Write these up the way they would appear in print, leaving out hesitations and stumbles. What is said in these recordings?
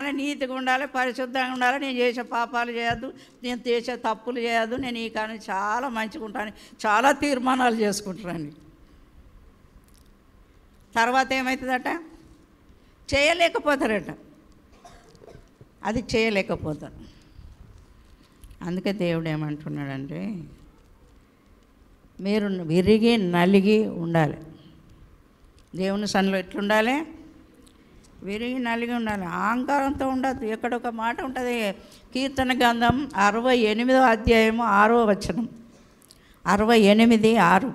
ఉండాలి, నీతిగా ఉండాలి, పరిశుద్ధంగా ఉండాలి, నేను చేసే పాపాలు చేయొద్దు, నేను చేసే తప్పులు చేయొద్దు, నేను ఈ కానీ చాలా మంచిగా ఉంటాను, చాలా తీర్మానాలు చేసుకుంటారని. తర్వాత ఏమవుతుందట? చేయలేకపోతారట, అది చేయలేకపోతారు. అందుకే దేవుడు ఏమంటున్నాడంటే, మీరు విరిగి నలిగి ఉండాలి. దేవుని సన్నిలో ఎట్లుండాలి? విరిగి నలిగి ఉండాలి, అహంకారంతో ఉండద్దు. ఎక్కడొక మాట ఉంటుంది, కీర్తన గ్రంథం 68వ అధ్యాయము 6వ వచనం, 68:6.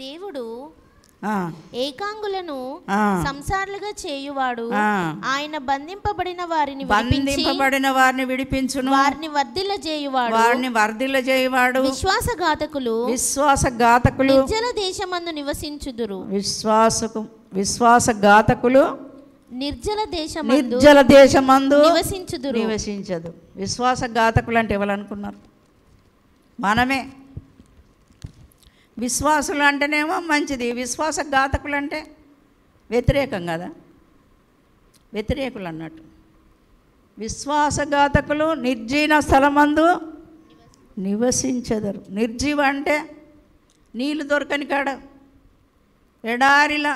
దేవుడు ఏకాంగులను సంసారులుగా చేయువాడు, ఆయన బంధింపబడిన వారిని విడిపించును, వారిని వర్ధిల్ల చేయువాడు. విశ్వాసఘాతకులు నిర్జల దేశమందు నివసించుదురు. విశ్వాసఘాతకులు నిర్జల దేశమందు నివసించదు. విశ్వాసఘాతకులు అంటే ఎవరు అనుకున్నారు? మనమే. విశ్వాసులు అంటేనేమో మంచిది, విశ్వాసఘాతకులు అంటే వ్యతిరేకం కదా, వ్యతిరేకులు అన్నట్టు. విశ్వాసఘాతకులు నిర్జీవ స్థలమందు నివసించెదరు. నిర్జీవ అంటే నీళ్ళు దొరకని కాడ, ఎడారిలా,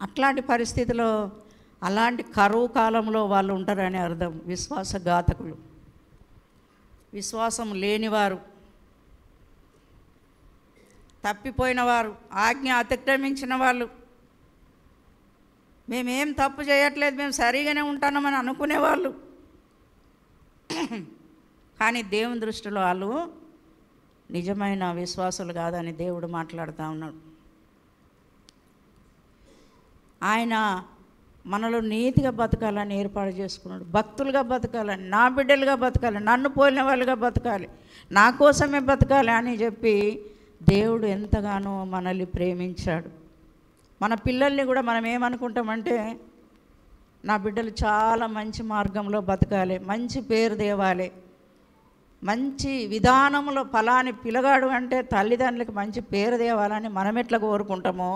అట్లాంటి పరిస్థితిలో, అలాంటి కరువు కాలంలో వాళ్ళు ఉంటారని అర్థం. విశ్వాసఘాతకులు, విశ్వాసం లేనివారు, తప్పిపోయిన వారు, ఆజ్ఞ అతిక్రమించిన వాళ్ళు, మేమేం తప్పు చేయట్లేదు, మేము సరిగానే ఉంటామని అనుకునేవాళ్ళు. కానీ దేవుని దృష్టిలో వాళ్ళు నిజమైన విశ్వాసులు కాదని దేవుడు మాట్లాడుతూ ఉన్నాడు. ఆయన మనలో నీతిగా బతకాలని ఏర్పాటు చేసుకున్నాడు, భక్తులుగా బతకాలని, నా బిడ్డలుగా బతకాలి, నన్ను పోలిన వాళ్ళుగా బతకాలి, నా కోసమే బతకాలి అని చెప్పి దేవుడు ఎంతగానో మనల్ని ప్రేమించాడు. మన పిల్లల్ని కూడా మనం ఏమనుకుంటామంటే, నా బిడ్డలు చాలా మంచి మార్గంలో బతకాలి, మంచి పేరు తేవాలి, మంచి విధానంలో ఫలాని పిల్లగాడు అంటే తల్లిదండ్రులకు మంచి పేరు తేవాలని మనం ఎట్లా కోరుకుంటామో,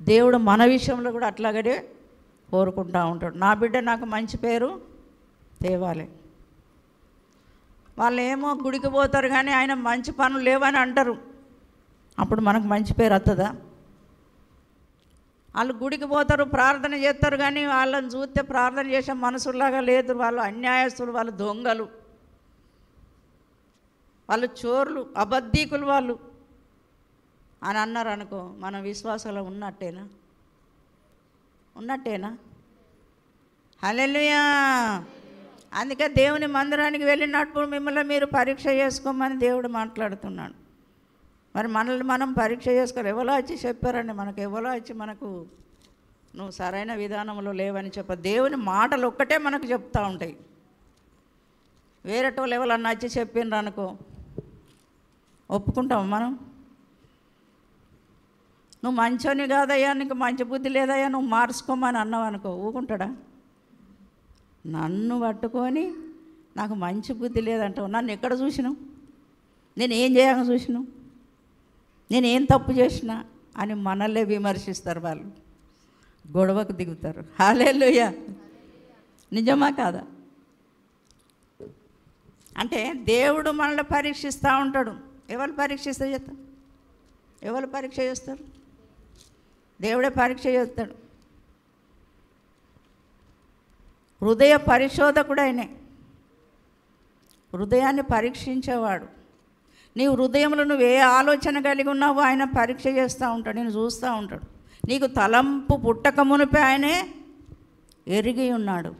దేవుడు మన విషయంలో కూడా అట్లాగనే కోరుకుంటూ ఉంటాడు. నా బిడ్డ నాకు మంచి పేరు తేవాలి. వాళ్ళు ఏమో గుడికి పోతారు కానీ ఆయన మంచి పనులు లేవని అంటారు, అప్పుడు మనకు మంచి పేరు వస్తుందా? వాళ్ళు గుడికి పోతారు, ప్రార్థన చేస్తారు కానీ వాళ్ళని చూస్తే ప్రార్థన చేసే మనసులాగా లేదు, వాళ్ళు అన్యాయస్తులు, వాళ్ళు దొంగలు, వాళ్ళు చోర్లు, అబద్ధీకులు వాళ్ళు అని అన్నారు అనుకో, మన విశ్వాసంలో ఉన్నట్టేనా? హల్లెలూయా. అందుకే దేవుని మందిరానికి వెళ్ళినప్పుడు మిమ్మల్ని మీరు పరీక్ష చేసుకోమని దేవుడు మాట్లాడుతున్నాడు. మరి మనల్ని మనం పరీక్ష చేసుకోవాలి. ఎవరో వచ్చి చెప్పారండి మనకు, ఎవరో వచ్చి మనకు నువ్వు సరైన విధానంలో లేవని దేవుని మాటలు ఒక్కటే మనకు చెప్తూ ఉంటాయి. వేరేటోళ్ళు ఎవరన్నా వచ్చి చెప్పిండ్రు అనుకో, ఒప్పుకుంటాం మనం? నువ్వు మంచోని కాదయ్యా, నీకు మంచి బుద్ధి లేదయ్యా, నువ్వు మార్చుకోమని అన్నావు అనుకో, ఊకుంటాడా? నన్ను పట్టుకొని నాకు మంచి బుద్ధి లేదంటావు, నన్ను ఎక్కడ చూసినావు, నేను ఏం చేయాలని చూసినావు, నేను ఏం తప్పు చేసినా అని మనల్నే విమర్శిస్తారు, వాళ్ళు గొడవకు దిగుతారు. హల్లెలూయా. నిజమా కాదా? అంటే దేవుడు మనల్ని పరీక్షిస్తూ ఉంటాడు. ఎవరు పరీక్షిస్తే చేస్తారు? ఎవరు పరీక్ష చేస్తారు? దేవుడే పరీక్ష చేస్తాడు. హృదయ పరిశోధకుడు ఆయనే, హృదయాన్ని పరీక్షించేవాడు. నీ హృదయంలో నువ్వు ఏ ఆలోచన కలిగి ఉన్నావో ఆయన పరీక్ష చేస్తూ ఉంటాడు, నేను చూస్తూ ఉంటాడు. నీకు తలంపు పుట్టక మునిపే ఆయనే ఎరిగి ఉన్నాడు.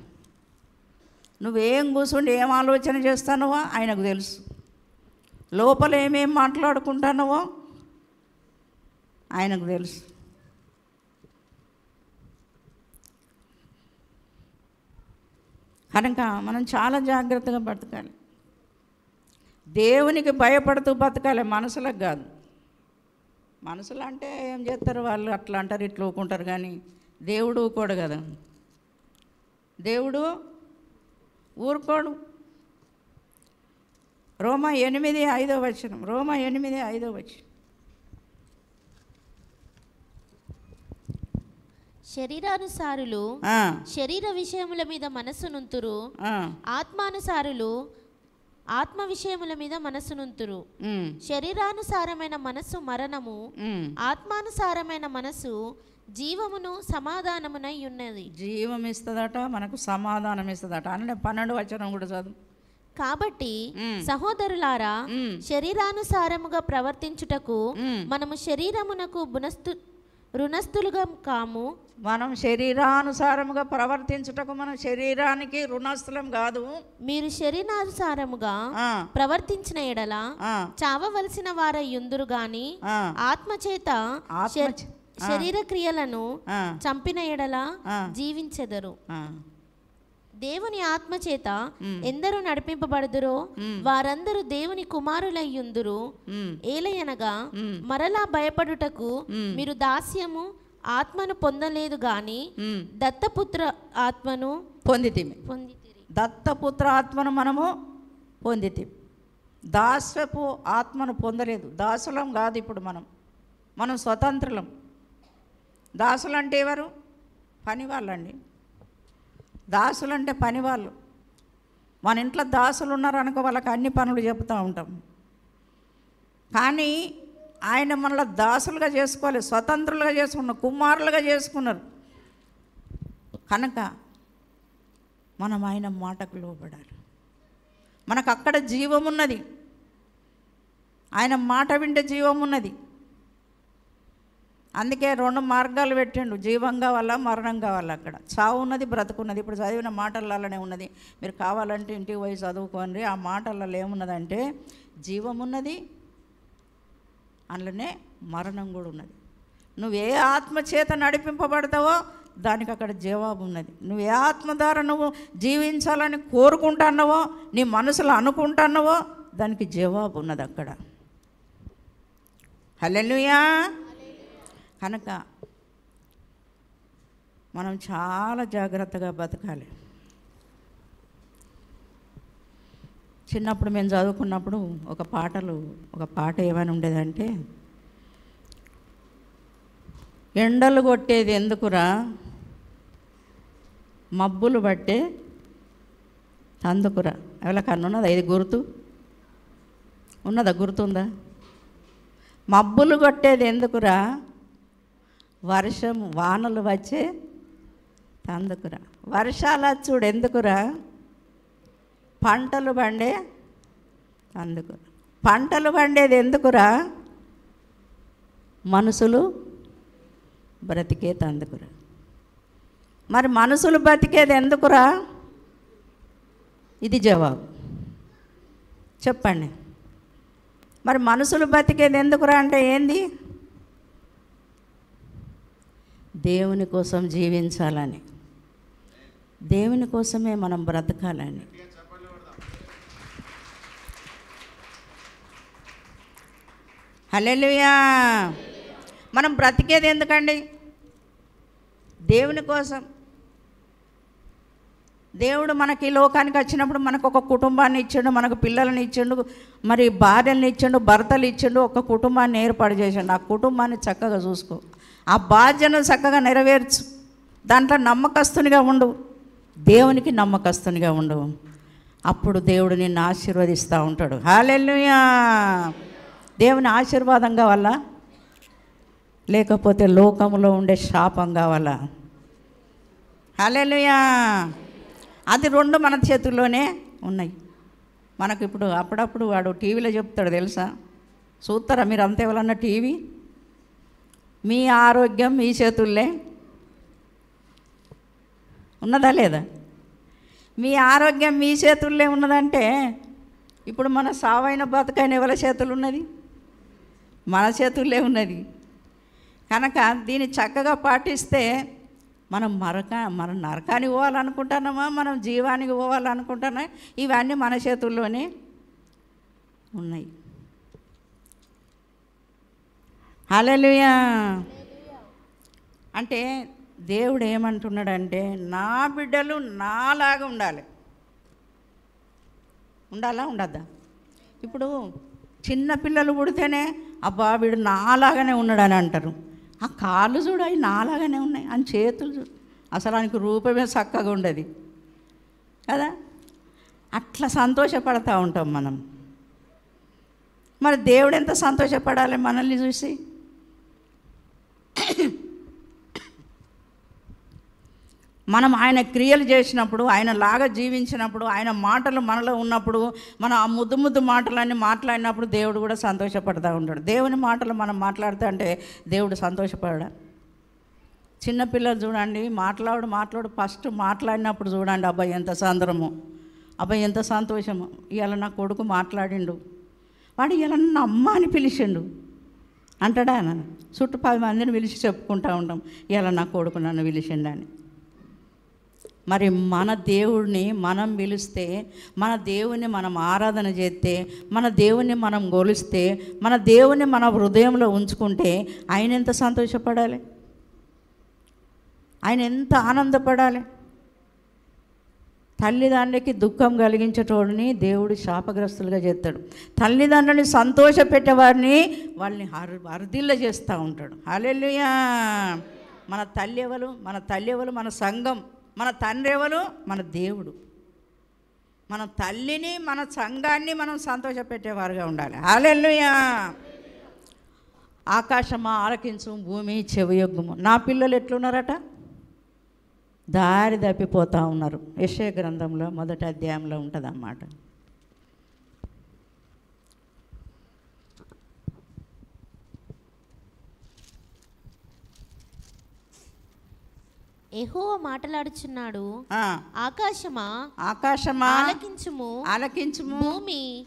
నువ్వేం కూర్చుండి ఏం ఆలోచన చేస్తానవో ఆయనకు తెలుసు. లోపల ఏమేం మాట్లాడుకుంటానవో ఆయనకు తెలుసు. కనుక మనం చాలా జాగ్రత్తగా బతకాలి, దేవునికి భయపడుతూ బతకాలి, మనసులకు కాదు. మనసులు అంటే ఏం చేస్తారు వాళ్ళు, అట్లా అంటారు ఇట్లా ఊకుంటారు, కానీ దేవుడు ఊకోడు కదా, దేవుడు ఊరుకోడు. రోమా 8:5 రోమా 8:5. శరీరానుసారులు శరీర విషయముల మీద మనస్సునుంతురు, ఆత్మానుసారులు ఆత్మ విషయముల మీద మనస్సునుంతురు. శరీరానుసారమైన మనస్సు మరణము, ఆత్మానుసారమైన మనస్సు జీవమును సమాధానమునై ఉన్నది. జీవం ఇస్తుందట, మనకు సమాధానం ఇస్తుందట. అంటే 12వ వచనం కూడా చదువు. కాబట్టి సహోదరులారా, శరీరానుసారముగా ప్రవర్తించుటకు మనము శరీరమునకు రుణస్థులుగా కాము. మనం శరీరానుసారముగా ప్రవర్తించుటకు మనం శరీరానికి రుణస్థులం కాదు. మీరు శరీరానుసారముగా ప్రవర్తించిన ఎడల చావవలసిన వారయ్యుందురు గాని ఆత్మచేత శరీర క్రియలను చంపిన ఎడల జీవించెదరు. దేవుని ఆత్మచేత ఎందరూ నడిపింపబడుదురో వారందరూ దేవుని కుమారులయ్యుందురు. ఏలయనగా మరలా భయపడుటకు మీరు దాస్యము ఆత్మను పొందలేదు గాని దత్తపుత్ర ఆత్మను పొందితిరి. దత్తపుత్ర ఆత్మను మనము పొందితిమి. దాస్యపు ఆత్మను పొందలేదు. దాసులం కాదు. ఇప్పుడు మనం స్వతంత్రులం. దాసులు అంటే ఎవరు? పని వాళ్ళండి. దాసులు అంటే పని వాళ్ళు. మన ఇంట్లో దాసులు ఉన్నారనుకో, వాళ్ళకి అన్ని పనులు చెప్తూ ఉంటాం. కానీ ఆయన మనల్ని దాసులుగా చేసుకోవాలి, స్వతంత్రులుగా చేసుకున్నారు, కుమారులుగా చేసుకున్నారు. కనుక మనం ఆయన మాటకు లోబడాలి. మనకు అక్కడ జీవం ఉన్నది. ఆయన మాట వింటే జీవం ఉన్నది. అందుకే 2 మార్గాలు పెట్టిండు. జీవం కావాలా, మరణం కావాలా. అక్కడ చావు ఉన్నది, బ్రతుకున్నది. ఇప్పుడు చదివిన మాటలలోనే ఉన్నది. మీరు కావాలంటే ఇంటికి పోయి చదువుకోండి. ఆ మాటలలో ఏమున్నదంటే జీవం ఉన్నది, అందులోనే మరణం కూడా ఉన్నది. నువ్వు ఏ ఆత్మ చేత నడిపింపబడతావో దానికి అక్కడ జవాబు ఉన్నది. నువ్వు ఏ ఆత్మ ద్వారా నువ్వు జీవించాలని కోరుకుంటున్నావో, నీ మనసులో అనుకుంటున్నావో దానికి జవాబు ఉన్నది అక్కడ. హల్లెలూయా. కనుక మనం చాలా జాగ్రత్తగా బతకాలి. చిన్నప్పుడు మేము చదువుకున్నప్పుడు ఒక పాట ఏమైనా ఉండేదంటే, ఎండలు కొట్టేది ఎందుకురా మబ్బులు బట్టే అందుకురా. ఎవరికన్నా ఉన్నదా ఇది గుర్తు? ఉన్నదా? గుర్తుందా? మబ్బులు కొట్టేది ఎందుకురా వానలు వచ్చే తందుకురా. వర్షాలు వచ్చుడు ఎందుకురా పంటలు పండే తందుకురా. పంటలు పండేది ఎందుకురా మనుషులు బ్రతికే తందుకురా. మరి మనుషులు బ్రతికేది ఎందుకురా? ఇది జవాబు. చెప్పండి. మరి మనుషులు బ్రతికేది ఎందుకురా అంటే ఏంది? దేవుని కోసం జీవించాలని, దేవుని కోసమే మనం బ్రతకాలని. హల్లెలూయా. మనం బ్రతికేది ఎందుకండి? దేవుని కోసం. దేవుడు మనకి ఈ లోకానికి వచ్చినప్పుడు మనకు ఒక కుటుంబాన్ని ఇచ్చిండు, మనకు పిల్లల్ని ఇచ్చిండు, మరి భార్యల్ని ఇచ్చిండు, భర్తలు ఇచ్చిండు, ఒక కుటుంబాన్ని ఏర్పాటు చేసిండు. ఆ కుటుంబాన్ని చక్కగా చూసుకో, ఆ బాధ్యతను చక్కగా నెరవేర్చు, దాంట్లో నమ్మకస్తునిగా ఉండు, దేవునికి నమ్మకస్తునిగా ఉండు. అప్పుడు దేవుడు నిన్ను ఆశీర్వదిస్తూ ఉంటాడు. హల్లెలూయా. దేవుని ఆశీర్వాదం కావాలా, లేకపోతే లోకంలో ఉండే శాపం కావాలా? హల్లెలూయా. అది 2 మన చేతుల్లోనే ఉన్నాయి. మనకు ఇప్పుడు అప్పుడప్పుడు వాడు టీవీలో చెప్తాడు తెలుసా? చూస్తారా మీరు అంతే? ఎవరన్నా టీవీ? మీ ఆరోగ్యం మీ చేతుల్లే ఉన్నదా లేదా? మీ ఆరోగ్యం మీ చేతుల్లే ఉన్నదంటే ఇప్పుడు మన సావైన బతుకైన ఎవరి చేతులు ఉన్నది? మన చేతుల్లే ఉన్నది. కనుక దీన్ని చక్కగా పాటిస్తే మనం నరకానికి పోవాలనుకుంటున్నామా, మనం జీవానికి పోవాలనుకుంటున్నా, ఇవన్నీ మన చేతుల్లోనే ఉన్నాయి. హల్లెలూయా. అంటే దేవుడు ఏమంటున్నాడంటే, నా బిడ్డలు నాలాగా ఉండాలి. ఉండాలా ఉండద్దా? ఇప్పుడు చిన్న పిల్లలు పుడితేనే అబ్బా వీడు నాలాగానే ఉన్నాడని అంటారు. ఆ కాళ్ళు చూడు, అవి నాలాగానే ఉన్నాయి, అని చేతులు చూడు, అసలు ఆయనకు రూపమే చక్కగా ఉండదు కదా. అట్లా సంతోషపడతా ఉంటాం మనం. మరి దేవుడు ఎంత సంతోషపడాలి మనల్ని చూసి? మనం ఆయన క్రియలు చేసినప్పుడు, ఆయన లాగా జీవించినప్పుడు, ఆయన మాటలు మనలో ఉన్నప్పుడు, మనం ఆ ముద్దు ముద్దు మాటలన్నీ మాట్లాడినప్పుడు దేవుడు కూడా సంతోషపడతా ఉంటాడు. దేవుని మాటలు మనం మాట్లాడుతూ అంటే దేవుడు సంతోషపడా? చిన్నపిల్లలు చూడండి, మాట్లాడు ఫస్ట్ మాట్లాడినప్పుడు చూడండి, అబ్బాయి ఎంత సందరము, అబ్బాయి ఎంత సంతోషము, ఇవాళ నా కొడుకు మాట్లాడిండు, వాడు ఇవాళ నన్ను అమ్మ అని పిలిచిండు అంటాడా? నన్ను చుట్టూ 10 మందిని పిలిచి చెప్పుకుంటూ ఉంటాం, ఇవాళ నా కొడుకు నన్ను పిలిచిండని. మరి మన దేవుడిని మనం పిలిస్తే, మన దేవుని మనం ఆరాధన చేస్తే, మన దేవుని మనం గొలిస్తే, మన దేవుని మన హృదయంలో ఉంచుకుంటే ఆయన ఎంత సంతోషపడాలి, ఆయన ఎంత ఆనందపడాలి. తల్లిదండ్రులకి దుఃఖం కలిగించేటోడిని దేవుడు శాపగ్రస్తులుగా చేస్తాడు. తల్లిదండ్రులని సంతోషపెట్టేవారిని వాళ్ళని అర్ధిల్ల చేస్తూ ఉంటాడు. హల్లెలూయా. మన తల్లి ఎవరు? మన తల్లి ఎవరు? మన సంఘం. మన తండ్రి ఎవరు? మన దేవుడు. మన తల్లిని, మన సంఘాన్ని మనం సంతోషపెట్టేవారుగా ఉండాలి. హల్లెలూయా. ఆకాశమా ఆలకించు, భూమి చెవియొగ్గుము. నా పిల్లలు ఎట్లున్నారట? దారి తప్పిపోతూ ఉన్నారు. యెషయా గ్రంథంలో 1వ అధ్యాయంలో ఉంటుంది అన్నమాట. యెహోవా మాట్లాడుచున్నాడు, ఆకాశమా ఆలకించుము,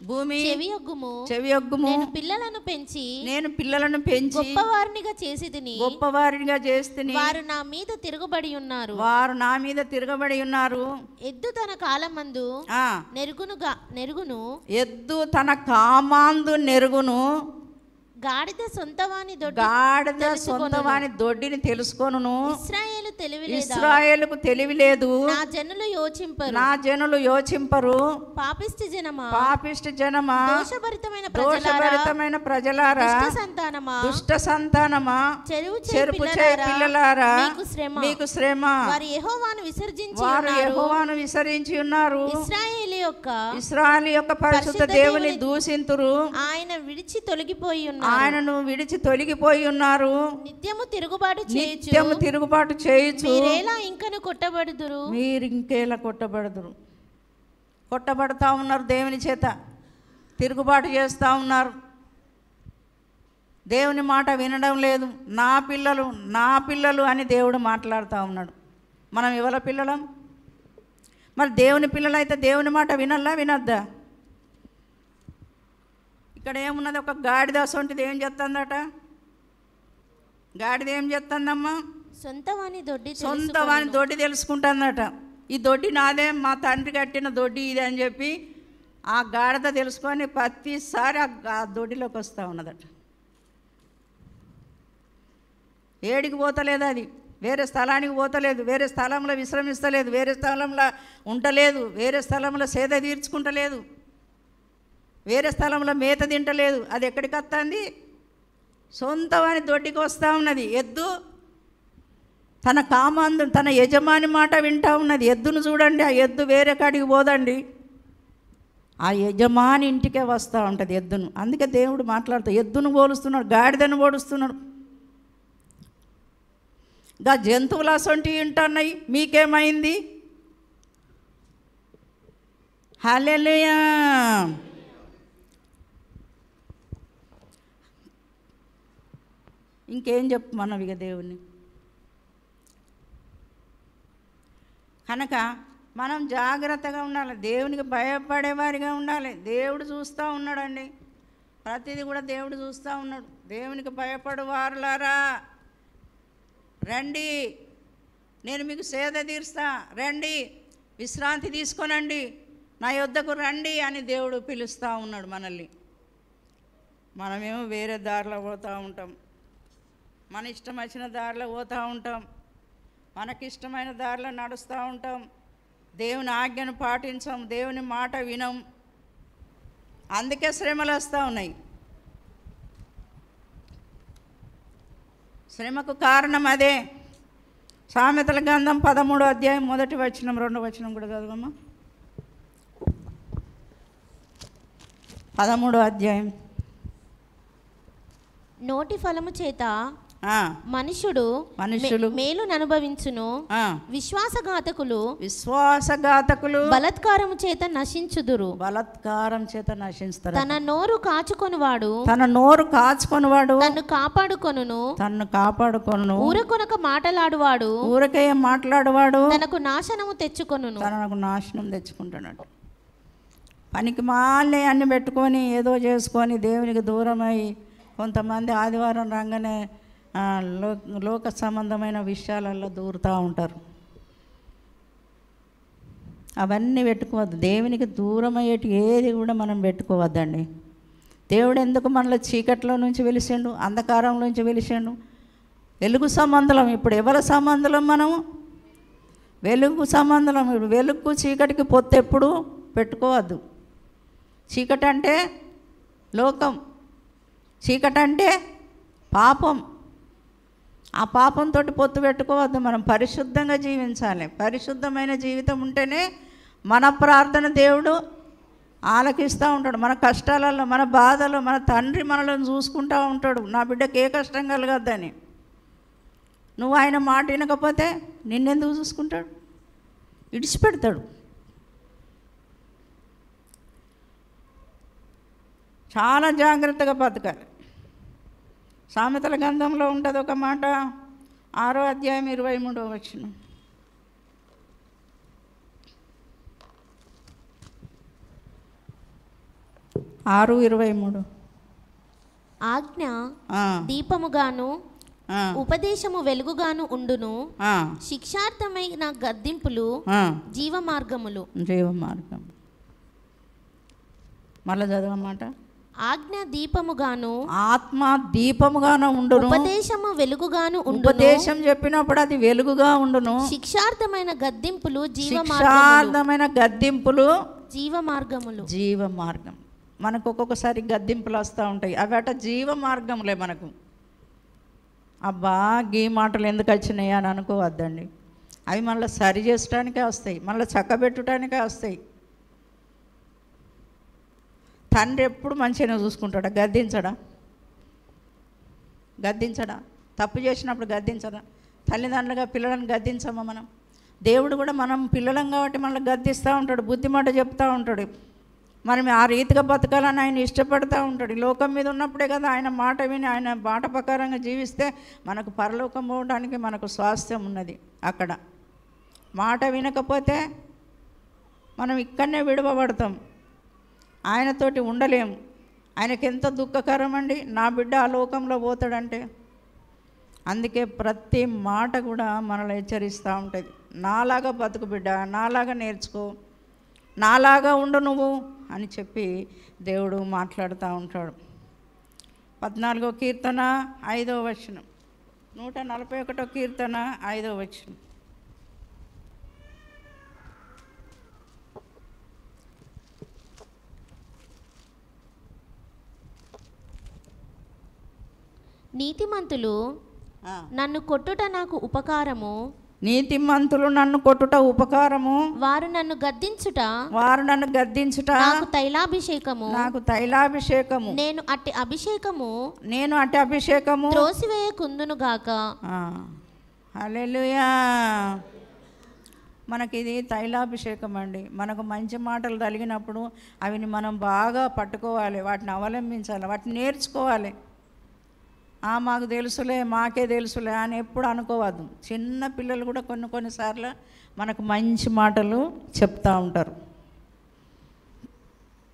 భూమి చెవియొగ్గుము. నేను పిల్లలను పెంచి గొప్పవారినిగా చేసితిని, వారు నా మీద తిరగబడి ఉన్నారు. ఎద్దు తన కాలమందు ఎద్దు తన కామాందు నెరుగును, గాడిద సొంతవాని దొడ్డిని తెలుసుకొనును. ఇశ్రాయేలుకు తెలివి లేదు, నా జనులు యోచింపరు. పాపిష్టి జనమా, దోషభరితమైన ప్రజలారా, దుష్ట సంతానమా, చెరుపు పిల్లలారా, మీకు శ్రమ. వారు యెహోవాను విసరించి ఉన్నారు. ఇశ్రాయేలు యొక్క పరిశుద్ధ దేవుని దూషింతురు. ఆయనను విడిచి తొలగిపోయి ఉన్నారు. నిత్యము తిరుగుబాటు చేయుచు మీరు ఇంకేలా కొట్టబడుదురు. కొట్టబడతా ఉన్నారు దేవుని చేత, తిరుగుబాటు చేస్తూ ఉన్నారు. దేవుని మాట వినడం లేదు. నా పిల్లలు అని దేవుడు మాట్లాడుతూ ఉన్నాడు. మనం ఎవరి పిల్లలం? మరి దేవుని పిల్లలైతే దేవుని మాట వినొద్దా? ఇక్కడ ఏమున్నది? ఒక గాడిద సొంటిది ఏం చేస్తుందట? గాడిద ఏం చేస్తుందమ్మా? సొంతవాని దొడ్డి తెలుసుకుంటుందట. ఈ దొడ్డి నాదే, మా తండ్రి కట్టిన దొడ్డి ఇది అని చెప్పి ఆ గాడిద తెలుసుకొని ప్రతిసారి ఆ దొడ్డిలోకి వస్తూ ఉన్నదట. ఏడికి పోతలేదు, అది వేరే స్థలానికి పోతలేదు, వేరే స్థలంలో విశ్రమిస్తలేదు, వేరే స్థలంలో ఉండలేదు, వేరే స్థలంలో సేద తీర్చుకుంటలేదు, వేరే స్థలంలో మేత తింటలేదు. అది ఎక్కడికి వస్తుంది? సొంతవాని దొడ్డికి వస్తూ ఉన్నది. ఎద్దు తన కామాందు, తన యజమాని మాట వింటూ ఉన్నది. ఎద్దును చూడండి, ఆ ఎద్దు వేరే కాడికి పోదండి, ఆ యజమాని ఇంటికే వస్తూ ఉంటుంది ఎద్దును. అందుకే దేవుడు మాట్లాడుతూ ఎద్దును పోలుస్తున్నాడు, గాడిదను పోలుస్తున్నాడు. గా జంతువులు అసొంటివి వింటున్నాయి, మీకేమైంది? హల్లెలూయా. ఇంకేం చెప్పమన్నావు ఇక దేవుణ్ణి? కనుక మనం జాగ్రత్తగా ఉండాలి, దేవునికి భయపడేవారిగా ఉండాలి. దేవుడు చూస్తూ ఉన్నాడండి, ప్రతిదీ కూడా దేవుడు చూస్తూ ఉన్నాడు. దేవునికి భయపడు వారులారా రండి, నేను మీకు సేద తీరుస్తా, రండి విశ్రాంతి తీసుకోనండి, నా యొద్దకు రండి అని దేవుడు పిలుస్తూ ఉన్నాడు మనల్ని. మనమేమో వేరే దారిలో పోతూ ఉంటాం, మన ఇష్టం వచ్చిన దారిలో పోతూ ఉంటాం, మనకిష్టమైన దారిలో నడుస్తూ ఉంటాం, దేవుని ఆజ్ఞను పాటించం, దేవుని మాట వినం. అందుకే శ్రమలు వస్తూ ఉన్నాయి. శ్రమకు కారణం అదే. సామెతల గ్రంథం 13వ అధ్యాయం 1వ వచనం 2వ వచనం కూడా చదవమ్మా. 13వ అధ్యాయం. నోటి ఫలము చేత ఆ, మనుషుడు మేలును అనుభవించును. విశ్వాసఘాతకులు బలాత్కారము చేత నశించుదురు. బలాత్కారం చేత నశిస్తారు. తన నోరు కాచుకొనువాడు తన్ను కాపాడుకొనును. ఊరకొనక మాటలాడువాడు ఊరకే మాట్లాడువాడు తనకు నాశనం తెచ్చుకుంటాడు. పనికి మాలే అన్ని పెట్టుకొని ఏదో చేసుకొని దేవునికి దూరమై కొంతమంది ఆదివారం రంగానే లోక సంబంధమైన విషయాలలో దూరుతూ ఉంటారు. అవన్నీ పెట్టుకోవద్దు. దేవునికి దూరం అయ్యేటి ఏది కూడా మనం పెట్టుకోవద్దండి. దేవుడు ఎందుకు మనలో చీకట్లో నుంచి వెలిసిండు, అంధకారం నుంచి వెలిసిండు? వెలుగు సంబంధం. ఇప్పుడు ఎవరి సంబంధం? మనము వెలుగు సంబంధం. ఇప్పుడు వెలుగు చీకటికి పొత్తు ఎప్పుడు పెట్టుకోవద్దు. చీకటి అంటే లోకం, చీకటి అంటే పాపం. ఆ పాపంతో పొత్తు పెట్టుకోవద్దు. మనం పరిశుద్ధంగా జీవించాలి. పరిశుద్ధమైన జీవితం ఉంటేనే మన ప్రార్థన దేవుడు ఆలకిస్తూ ఉంటాడు. మన కష్టాలలో, మన బాధలు, మన తండ్రి మనలను చూసుకుంటూ ఉంటాడు. నా బిడ్డకి ఏ కష్టం కలగద్దని. నువ్వు ఆయన మాట వినకపోతే నిన్నెందుకు చూసుకుంటాడు? ఇడిచిపెడతాడు. చాలా జాగ్రత్తగా బతకాలి. సామెతల గ్రంథంలో ఉంటుంది ఒక మాట, 6వ అధ్యాయం 23వ వచనం. 6:23. ఆజ్ఞ దీపముగాను ఉపదేశము వెలుగుగాను ఉండును. శిక్షార్థమైన గద్దింపులు జీవ మార్గములు. మళ్ళా చదవమాట. ఆజ్ఞ దీపముగాను ఆత్మ దీపముగాను ఉండును. ఉపదేశము వెలుగుగాను ఉండును. ఉపదేశం చెప్పినప్పుడు అది వెలుగుగా ఉండును. శిక్షార్థమైన గద్దింపులు జీవ మార్గములు. జీవ మార్గం. మనకు ఒక్కొక్కసారి గద్దింపులు వస్తూ ఉంటాయి. అవి అట జీవ మార్గంలే మనకు. అబ్బా గీ మాటలు ఎందుకు వచ్చినాయి అని అనుకోవద్దండి. అవి మళ్ళీ సరి చేసుకోవడానికే వస్తాయి, మళ్ళీ చక్కబెట్టడానికే వస్తాయి. తండ్రి ఎప్పుడు మంచిగానే చూసుకుంటాడా? గద్దించడా? తప్పు చేసినప్పుడు గద్దించడా? తల్లిదండ్రులుగా పిల్లలను గద్దించమా మనం? దేవుడు కూడా మనం పిల్లలం కాబట్టి మనల్ని గద్దిస్తూ ఉంటాడు, బుద్ధిమాట చెప్తూ ఉంటాడు. మనం ఆ రీతిగా బతకాలని ఆయన ఇష్టపడుతూ ఉంటాడు. ఈ లోకం మీద ఉన్నప్పుడే కదా ఆయన మాట విని ఆయన మాట ప్రకారంగా జీవిస్తే మనకు పరలోకం పోవడానికి మనకు స్వాస్థ్యం ఉన్నది. అక్కడ మాట వినకపోతే మనం ఇక్కడనే విడవబడతాం, ఆయనతోటి ఉండలేము. ఆయనకి ఎంత దుఃఖకరం అండి, నా బిడ్డ ఆ లోకంలో పోతాడంటే. అందుకే ప్రతి మాట కూడా మనల్ని హెచ్చరిస్తూ ఉంటుంది. నాలాగా బతుకు బిడ్డ, నాలాగా నేర్చుకో, నాలాగా ఉండు నువ్వు అని చెప్పి దేవుడు మాట్లాడుతూ ఉంటాడు. 14వ కీర్తన 5వ వచనం. 141వ కీర్తన 5వ వచనం. నీతిమంతులు నన్ను కొట్టుట నాకు ఉపకారము. నీతిమంతులు నన్ను కొట్టుట ఉపకారము. వారు నన్ను గద్దించుట నాకు తైలాభిషేకము. నేను అట్టి అభిషేకము త్రోసివేయకుందును గాక. హల్లెలూయా. మనకి ఇది తైలాభిషేకం అండి. మనకు మంచి మాటలు తగిలినప్పుడు అవిని మనం బాగా పట్టుకోవాలి, వాటిని అవలంబించాలి, వాటిని నేర్చుకోవాలి. మాకు తెలుసులే, మాకే తెలుసులే అని ఎప్పుడు అనుకోవద్దు. చిన్న పిల్లలు కూడా కొన్నిసార్లు మనకు మంచి మాటలు చెప్తూ ఉంటారు.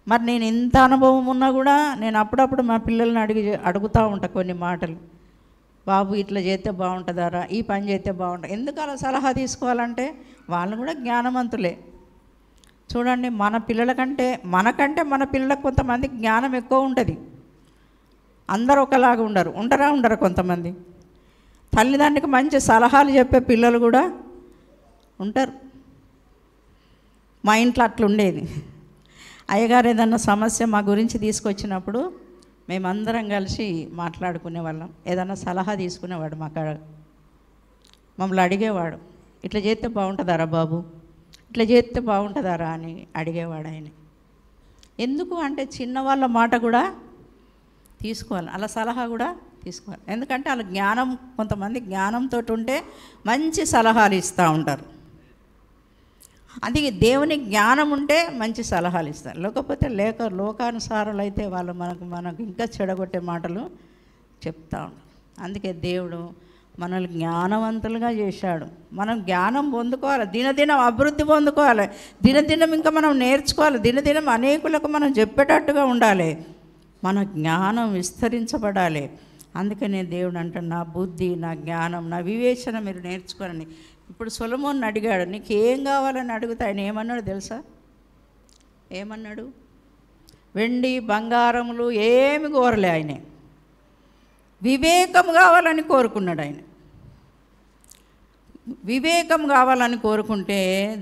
మరి నేను ఇంత అనుభవం ఉన్నా కూడా నేను అప్పుడప్పుడు మా పిల్లల్ని అడుగుతూ ఉంటా కొన్ని మాటలు. బాబు ఇట్లా చేస్తే బాగుంటుందారా, ఈ పని చేస్తే బాగుంటుంది. ఎందుకు అలా సలహా తీసుకోవాలంటే వాళ్ళు కూడా జ్ఞానవంతులే. చూడండి, మనకంటే మన పిల్లలకు కొంతమంది జ్ఞానం ఎక్కువ ఉంటుంది. అందరూ ఒకలాగా ఉండరు కొంతమంది. తల్లిదండ్రికి మంచి సలహాలు చెప్పే పిల్లలు కూడా ఉంటారు. మా ఇంట్లో అట్లుండేది. అయ్యగారు ఏదన్నా సమస్య మా గురించి తీసుకొచ్చినప్పుడు మేమందరం కలిసి మాట్లాడుకునే వాళ్ళం. ఏదన్నా సలహా తీసుకునేవాడు మాకు, మమ్మల్ని అడిగేవాడు, ఇట్లా చేస్తే బాగుంటుందారా బాబు, ఇట్లా చేస్తే బాగుంటుందారా అని అడిగేవాడు ఆయన. ఎందుకు అంటే చిన్నవాళ్ళ మాట కూడా తీసుకోవాలి, అలా సలహా కూడా తీసుకోవాలి. ఎందుకంటే వాళ్ళ జ్ఞానం, కొంతమంది జ్ఞానంతో ఉంటే మంచి సలహాలు ఇస్తూ ఉంటారు. అది దేవుని జ్ఞానం ఉంటే మంచి సలహాలు ఇస్తారు. లేకపోతే లోకానుసారాలు అయితే వాళ్ళు మనకు ఇంకా చెడగొట్టే మాటలు చెప్తూ ఉంటారు. అందుకే దేవుడు మనల్ని జ్ఞానవంతులుగా చేశాడు. మనం జ్ఞానం పొందుకోవాలి, దినదినం అభివృద్ధి పొందుకోవాలి, దినదినం ఇంకా మనం నేర్చుకోవాలి, దినదినం అనేకులకు మనం చెప్పేటట్టుగా ఉండాలి, మన జ్ఞానం విస్తరించబడాలి. అందుకనే దేవుడు అంటాడు, నా బుద్ధి, నా జ్ఞానం, నా వివేచన మీరు నేర్చుకోరని. ఇప్పుడు సొలొమోన్ని అడిగాడు, నీకు ఏం కావాలని అడిగితే ఆయన ఏమన్నాడు తెలుసా? ఏమన్నాడు? వెండి బంగారములు ఏమి కోరలే ఆయనే, వివేకం కావాలని కోరుకున్నాడు ఆయన. వివేకం కావాలని కోరుకుంటే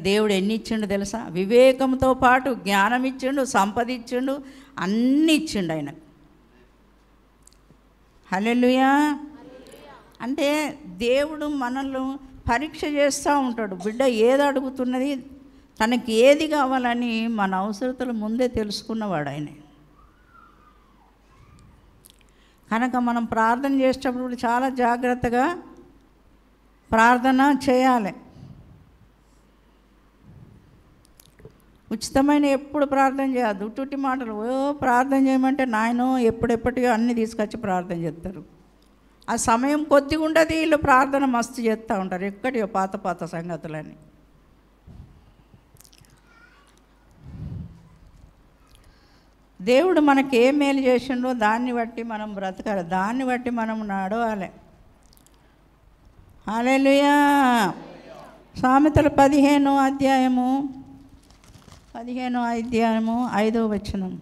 దేవుడు ఎన్ని ఇచ్చిండు తెలుసా? వివేకంతో పాటు జ్ఞానం ఇచ్చిండు, సంపద ఇచ్చిండు, అన్నీ ఇచ్చిండు ఆయన. హల్లెలూయా. అంటే దేవుడు మనల్ని పరీక్ష చేస్తూ ఉంటాడు. బిడ్డ ఏది అడుగుతున్నది, తనకి ఏది కావాలని మన అవసరతలు ముందే తెలుసుకున్నవాడు ఆయన. కనుక మనం ప్రార్థన చేసేటప్పుడు చాలా జాగ్రత్తగా ప్రార్థన చేయాలి. ఉచితమైన ఎప్పుడు ప్రార్థన చేయద్దు. ఉట్టుటి మాటలు ప్రార్థన చేయమంటే నాయనో ఎప్పుడెప్పటికో అన్నీ తీసుకొచ్చి ప్రార్థన చేస్తారు. ఆ సమయం కొద్దిగా ఉండదు, వీళ్ళు ప్రార్థన మస్తు చేస్తూ ఉంటారు, ఎక్కడియో పాత సంగతులని. దేవుడు మనకి ఏ మేలు చేసిండో దాన్ని బట్టి మనం బ్రతకాలి, దాన్ని బట్టి మనం నడవాలి. హల్లెలూయా. సామెతలు 15వ అధ్యాయము 5వ వచనం.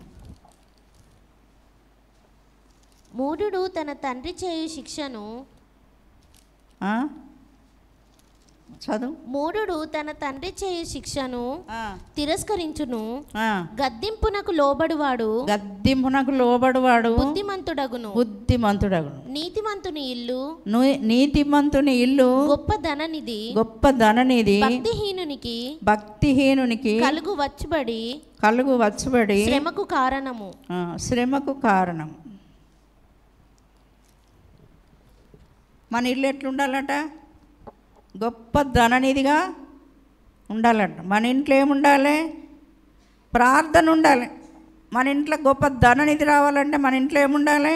మూఢుడు తన తండ్రి చేయు శిక్షను చదువు. మూఢుడు తన తండ్రి చేయు శిక్షను తిరస్కరించును, గద్దింపునకు లోబడువాడు బుద్ధిమంతుడగును. నీతిమంతుని ఇల్లు గొప్ప ధననిధి, భక్తిహీనునికి కలుగు వచ్చుబడి శ్రమకు కారణము. మన ఇల్లు ఎట్లుండాలట? గొప్ప ధననిధిగా ఉండాలట. మన ఇంట్లో ఏముండాలి? ప్రార్థన ఉండాలి. మన ఇంట్లో గొప్ప ధననిధి రావాలంటే మన ఇంట్లో ఏముండాలి?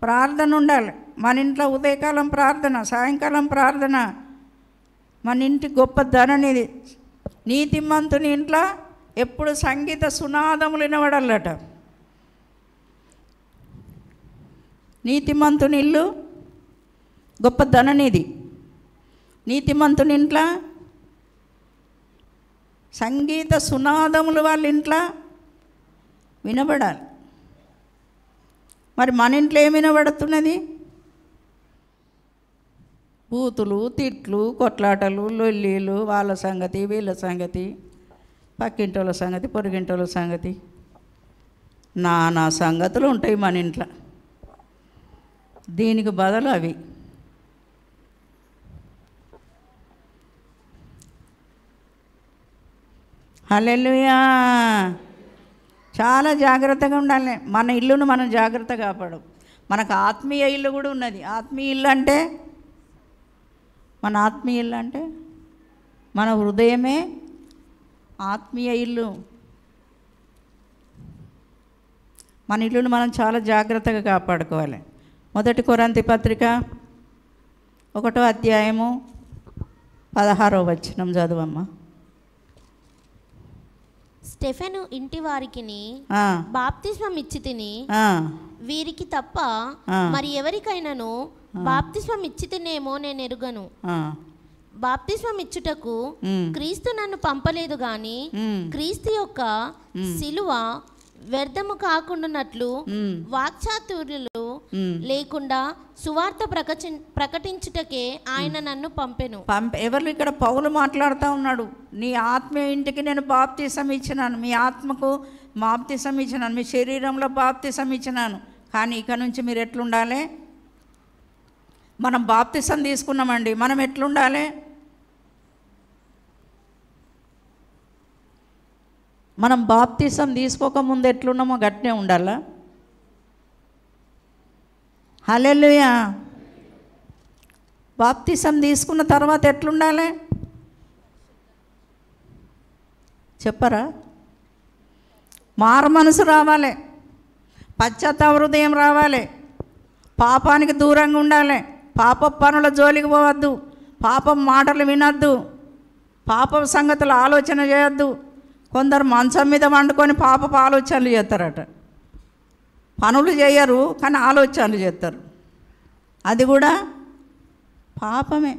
ప్రార్థన ఉండాలి. మన ఇంట్లో ఉదయకాలం ప్రార్థన, సాయంకాలం ప్రార్థన. మన ఇంటి గొప్ప ధననిధి. నీతిమంతుని ఇంట్లో ఎప్పుడు సంగీత సునాదములు వినబడాలట. నీతిమంతుని ఇల్లు గొప్ప ధననిధి. నీతిమంతుని ఇంట్లో సంగీత సునాదములు వాళ్ళ ఇంట్లో వినబడాలి. మరి మన ఇంట్లో ఏమి వినబడుతున్నది? బూతులు, తిట్లు, కొట్లాటలు, లొల్లీలు, వాళ్ళ సంగతి, వీళ్ళ సంగతి, పక్కింటోళ్ళ సంగతి, పొరుగింటోళ్ళ సంగతి, నానా సంగతులు ఉంటాయి మన ఇంట్లో. దీనికి బదులు అవి. హల్లెలూయా. చాలా జాగ్రత్తగా ఉండాలి. మన ఇల్లును మనం జాగ్రత్తగా కాపాడు. మనకు ఆత్మీయ ఇల్లు కూడా ఉన్నది. ఆత్మీయ ఇల్లు అంటే మన హృదయమే ఆత్మీయ ఇల్లు. మన ఇల్లును మనం చాలా జాగ్రత్తగా కాపాడుకోవాలి. 1 కొరింథీ పత్రిక 1వ అధ్యాయము 16వ వచనం చదువమ్మా. స్టెఫెను ఇంటి వారికిని బాప్తిస్మం ఇచ్చి తిని, వీరికి తప్ప మరి ఎవరికైనాను బాప్తిస్మం ఇచ్చి తినేమో నేను ఎరుగను. బాప్తిస్మం ఇచ్చుటకు క్రీస్తు నన్ను పంపలేదు గాని క్రీస్తు యొక్క సిలువ వ్యర్థము కాకుండానట్లు వాక్చాతుర్యులు లేకుండా సువార్త ప్రకటించుటకే ఆయన నన్ను పంపెను. ఎవరు ఇక్కడ పౌలు మాట్లాడుతూ ఉన్నాడు. నీ ఆత్మీయ ఇంటికి నేను బాప్తిసం ఇచ్చినాను, మీ ఆత్మకు బాప్తిసం ఇచ్చినాను, మీ శరీరంలో బాప్తిసం ఇచ్చినాను. కానీ ఇక నుంచి మీరు ఎట్లుండాలి? మనం బాప్తిసం తీసుకున్నామండి, మనం ఎట్లుండాలి? మనం బాప్తిసం తీసుకోకముందు ఎట్లున్నామో గట్నే ఉండాలా? హల్లెలూయా. బాప్తిసం తీసుకున్న తర్వాత ఎట్లుండాలి చెప్పరా? మారు మనసు రావాలి, పశ్చాత్తాప హృదయం రావాలి, పాపానికి దూరంగా ఉండాలి, పాప పనుల జోలికి పోవద్దు, పాపం మాటలు వినొద్దు, పాప సంగతులు ఆలోచన చేయొద్దు. కొందరు మంచం మీద వండుకొని పాపపు ఆలోచనలు చేస్తారట. పనులు చేయరు కానీ ఆలోచనలు చేస్తారు, అది కూడా పాపమే.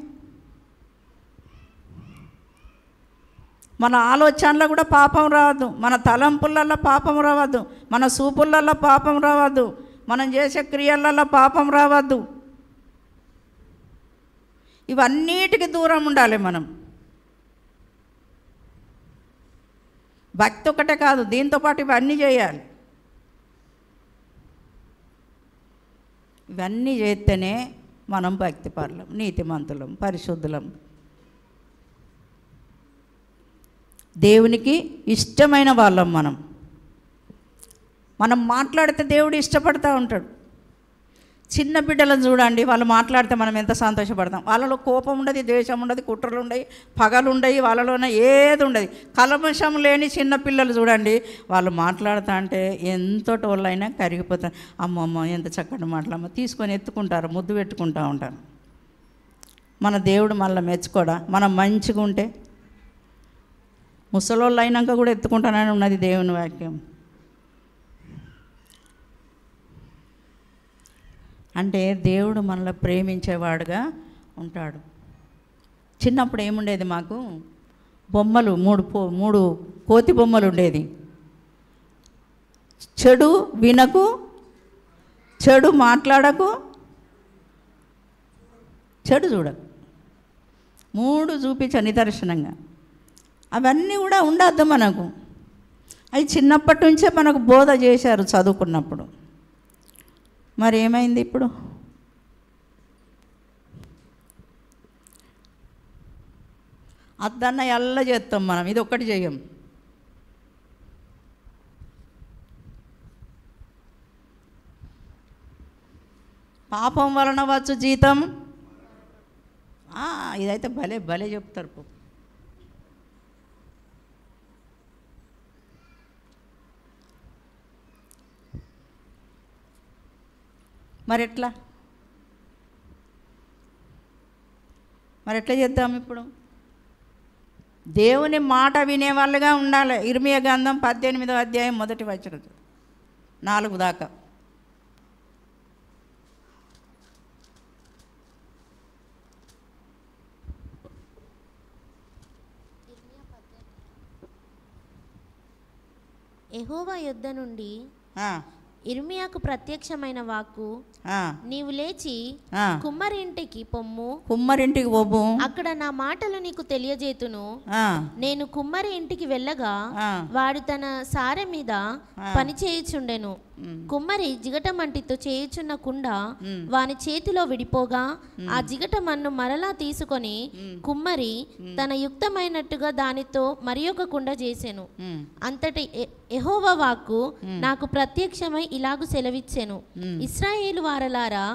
మన ఆలోచనలో కూడా పాపం రావద్దు, మన తలంపులలో పాపం రావద్దు, మన చూపులలో పాపం రావద్దు, మనం చేసే క్రియలలో పాపం రావద్దు. ఇవన్నిటికీ దూరం ఉండాలి మనం. భక్తి ఒకటే కాదు, దీంతోపాటు ఇవన్నీ చేయాలి. ఇవన్నీ చేస్తేనే మనం భక్తిపరులం, నీతిమంతులం, పరిశుద్ధులం, దేవునికి ఇష్టమైన వాళ్ళం. మనం మాట్లాడితే దేవుడు ఇష్టపడుతూ ఉంటాడు. చిన్న బిడ్డలను చూడండి, వాళ్ళు మాట్లాడితే మనం ఎంత సంతోషపడతాం. వాళ్ళలో కోపం ఉండదు, ద్వేషం ఉండదు, కుట్రలు ఉండవు, పగలు ఉండవు, వాళ్ళలోనే ఏది ఉండదు. కల్మషం లేని చిన్న పిల్లలు చూడండి, వాళ్ళు మాట్లాడుతూ అంటే ఎంతటి వాళ్ళైనా కరిగిపోతారు. అమ్మమ్మ ఎంత చక్కటి మాటలమ్మ తీసుకొని ఎత్తుకుంటారు, ముద్దు పెట్టుకుంటూ ఉంటారు. మన దేవుడు మళ్ళీ మెచ్చుకోడా? మనం మంచిగా ఉంటే ముసలోళ్ళు అయినాక కూడా ఎత్తుకుంటానని ఉన్నది దేవుని వాక్యం. అంటే దేవుడు మనల్ని ప్రేమించేవాడుగా ఉంటాడు. చిన్నప్పుడు ఏముండేది మాకు, బొమ్మలు మూడు కోతి బొమ్మలు ఉండేది. చెడు వినకు, చెడు మాట్లాడకు, చెడు చూడకు, 3 చూపించా నిదర్శనంగా. అవన్నీ కూడా ఉండద్దు మనకు. అవి చిన్నప్పటి నుంచే మనకు బోధ చేశారు చదువుకున్నప్పుడు. మరి ఏమైంది ఇప్పుడు? అద్దన్న ఎల్ల చేస్తాం మనం, ఇది ఒక్కటి చేయం. పాపం వలన వచ్చు జీతం. ఇదైతే భలే భలే చెప్తారు. మరి ఎట్లా చేద్దాం ఇప్పుడు? దేవుని మాట వినేవాళ్ళుగా ఉండాలి. ఇర్మియా గ్రంథం 18వ అధ్యాయం 1వ వచనం 4 దాకా. యెహోవా యొద్ద నుండి ఇర్మియాకు ప్రత్యక్షమైన వాక్కు, నీవు లేచి కుమ్మరింటికి పొమ్ము, కుమ్మరింటికి పోము, అక్కడ నా మాటలు నీకు తెలియజేతును. నేను కుమ్మరి ఇంటికి వెళ్ళగా వాడు తన సారె మీద పని చేయుచుండెను. కుమ్మరి జిగటమంటితో చేయుచున్న కుండ వాని చేతిలో విడిపోగా ఆ జిగటమన్ను మరలా తీసుకొని కుమ్మరి తన యుక్తమైనట్టుగా దానితో మరి ఒక కుండ చేసెను. అంతటి యెహోవా వాక్కు నాకు ప్రత్యక్షమై ఇలాగు సెలవిచ్చెను, ఇశ్రాయేలు వారలారా,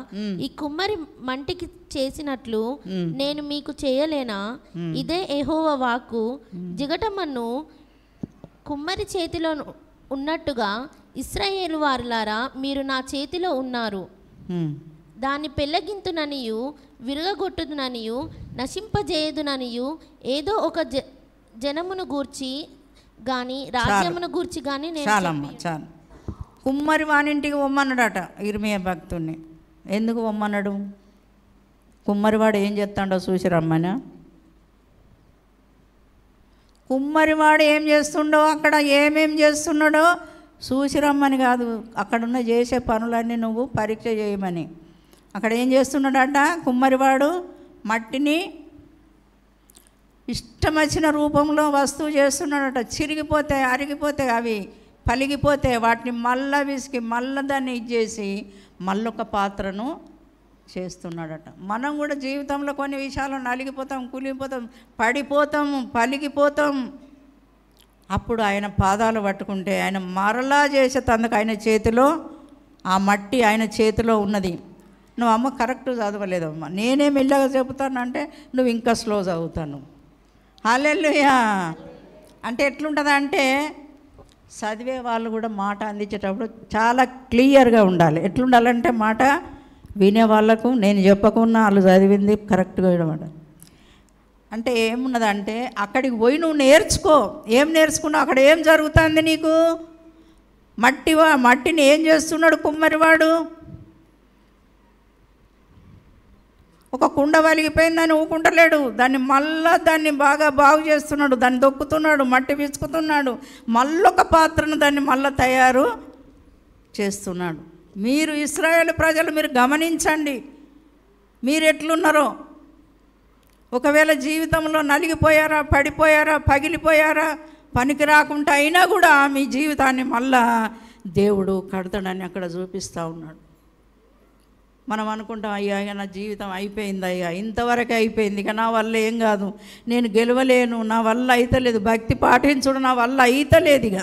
ఈ కుమ్మరి మంటికి చేసినట్లు నేను మీకు చేయలేనా? ఇదే యెహోవా వాక్కు. జిగటమన్ను కుమ్మరి చేతిలో ఉన్నట్టుగా ఇశ్రాయేలు వారలారా, మీరు నా చేతిలో ఉన్నారు. దాన్ని పెళ్ళగింతుననియు విరగొట్టుననియు నశింపజేయుదుననియు ఏదో ఒక జనమును గూర్చి గాని రాజ్యమును గూర్చి గాని చాలు. కుమ్మరి వానింటికి పొమ్మన్నాడట ఇర్మియా భక్తుడిని. ఎందుకు పొమ్మన్నాడు? కుమ్మరివాడు ఏం చేస్తాడో చూసి రమ్మనా? కుమ్మరివాడు ఏం చేస్తుండో, అక్కడ ఏమేం చేస్తున్నాడో చూసి రమ్మని కాదు, అక్కడున్న చేసే పనులన్నీ నువ్వు పరీక్ష చేయమని. అక్కడ ఏం చేస్తున్నాడట కుమ్మరివాడు? మట్టిని ఇష్టం వచ్చిన రూపంలో వస్తువు చేస్తున్నాడట. చిరిగిపోతే, అరిగిపోతే, అవి పలిగిపోతే వాటిని మళ్ళా విసికి మళ్ళా దాన్ని ఇచ్చేసి మళ్ళొక పాత్రను చేస్తున్నాడట. మనం కూడా జీవితంలో కొన్ని విషయాలు నలిగిపోతాం, కూలిపోతాం, పడిపోతాం, పలిగిపోతాం. అప్పుడు ఆయన పాదాలు పట్టుకుంటే ఆయన మరలా చేసే తందుకు ఆయన చేతిలో, ఆ మట్టి ఆయన చేతిలో ఉన్నది. నువ్వు అమ్మ కరెక్ట్ చదవలేదమ్మా, నేనే మెల్లగా చెబుతానంటే నువ్వు ఇంకా స్లో చదువుతాను. హల్లెలూయా. అంటే ఎట్లుంటుంది అంటే చదివే వాళ్ళు కూడా మాట అందించేటప్పుడు చాలా క్లియర్గా ఉండాలి. ఎట్లుండాలంటే మాట వినే వాళ్ళకు నేను చెప్పకున్నా వాళ్ళు చదివింది కరెక్ట్గా వినమాట. అంటే ఏమున్నదంటే అక్కడికి పోయి నువ్వు నేర్చుకో. ఏం నేర్చుకున్నావు? అక్కడ ఏం జరుగుతుంది నీకు? మట్టిని ఏం చేస్తున్నాడు కుమ్మరివాడు? ఒక కుండ వలిగిపోయిందని ఊకుంటలేడు, దాన్ని బాగా బాగు చేస్తున్నాడు, దాన్ని దొక్కుతున్నాడు, మట్టి పిసుకుతున్నాడు, మళ్ళొక పాత్రను దాన్ని మళ్ళీ తయారు చేస్తున్నాడు. మీరు ఇశ్రాయేలు ప్రజలు మీరు గమనించండి, మీరు ఎట్లున్నారో. ఒకవేళ జీవితంలో నలిగిపోయారా, పడిపోయారా, పగిలిపోయారా, పనికి రాకుండా అయినా కూడా మీ జీవితాన్ని మళ్ళా దేవుడు కడతాడని అక్కడ చూపిస్తూ ఉన్నాడు. మనం అనుకుంటాం, అయ్యా నా జీవితం అయిపోయింది, అయ్యా ఇంతవరకు అయిపోయింది, ఇక నా వల్ల ఏం కాదు, నేను గెలవలేను, నా వల్ల అయితలేదు, భక్తి పాటించడం నా వల్ల అయితలేదు ఇక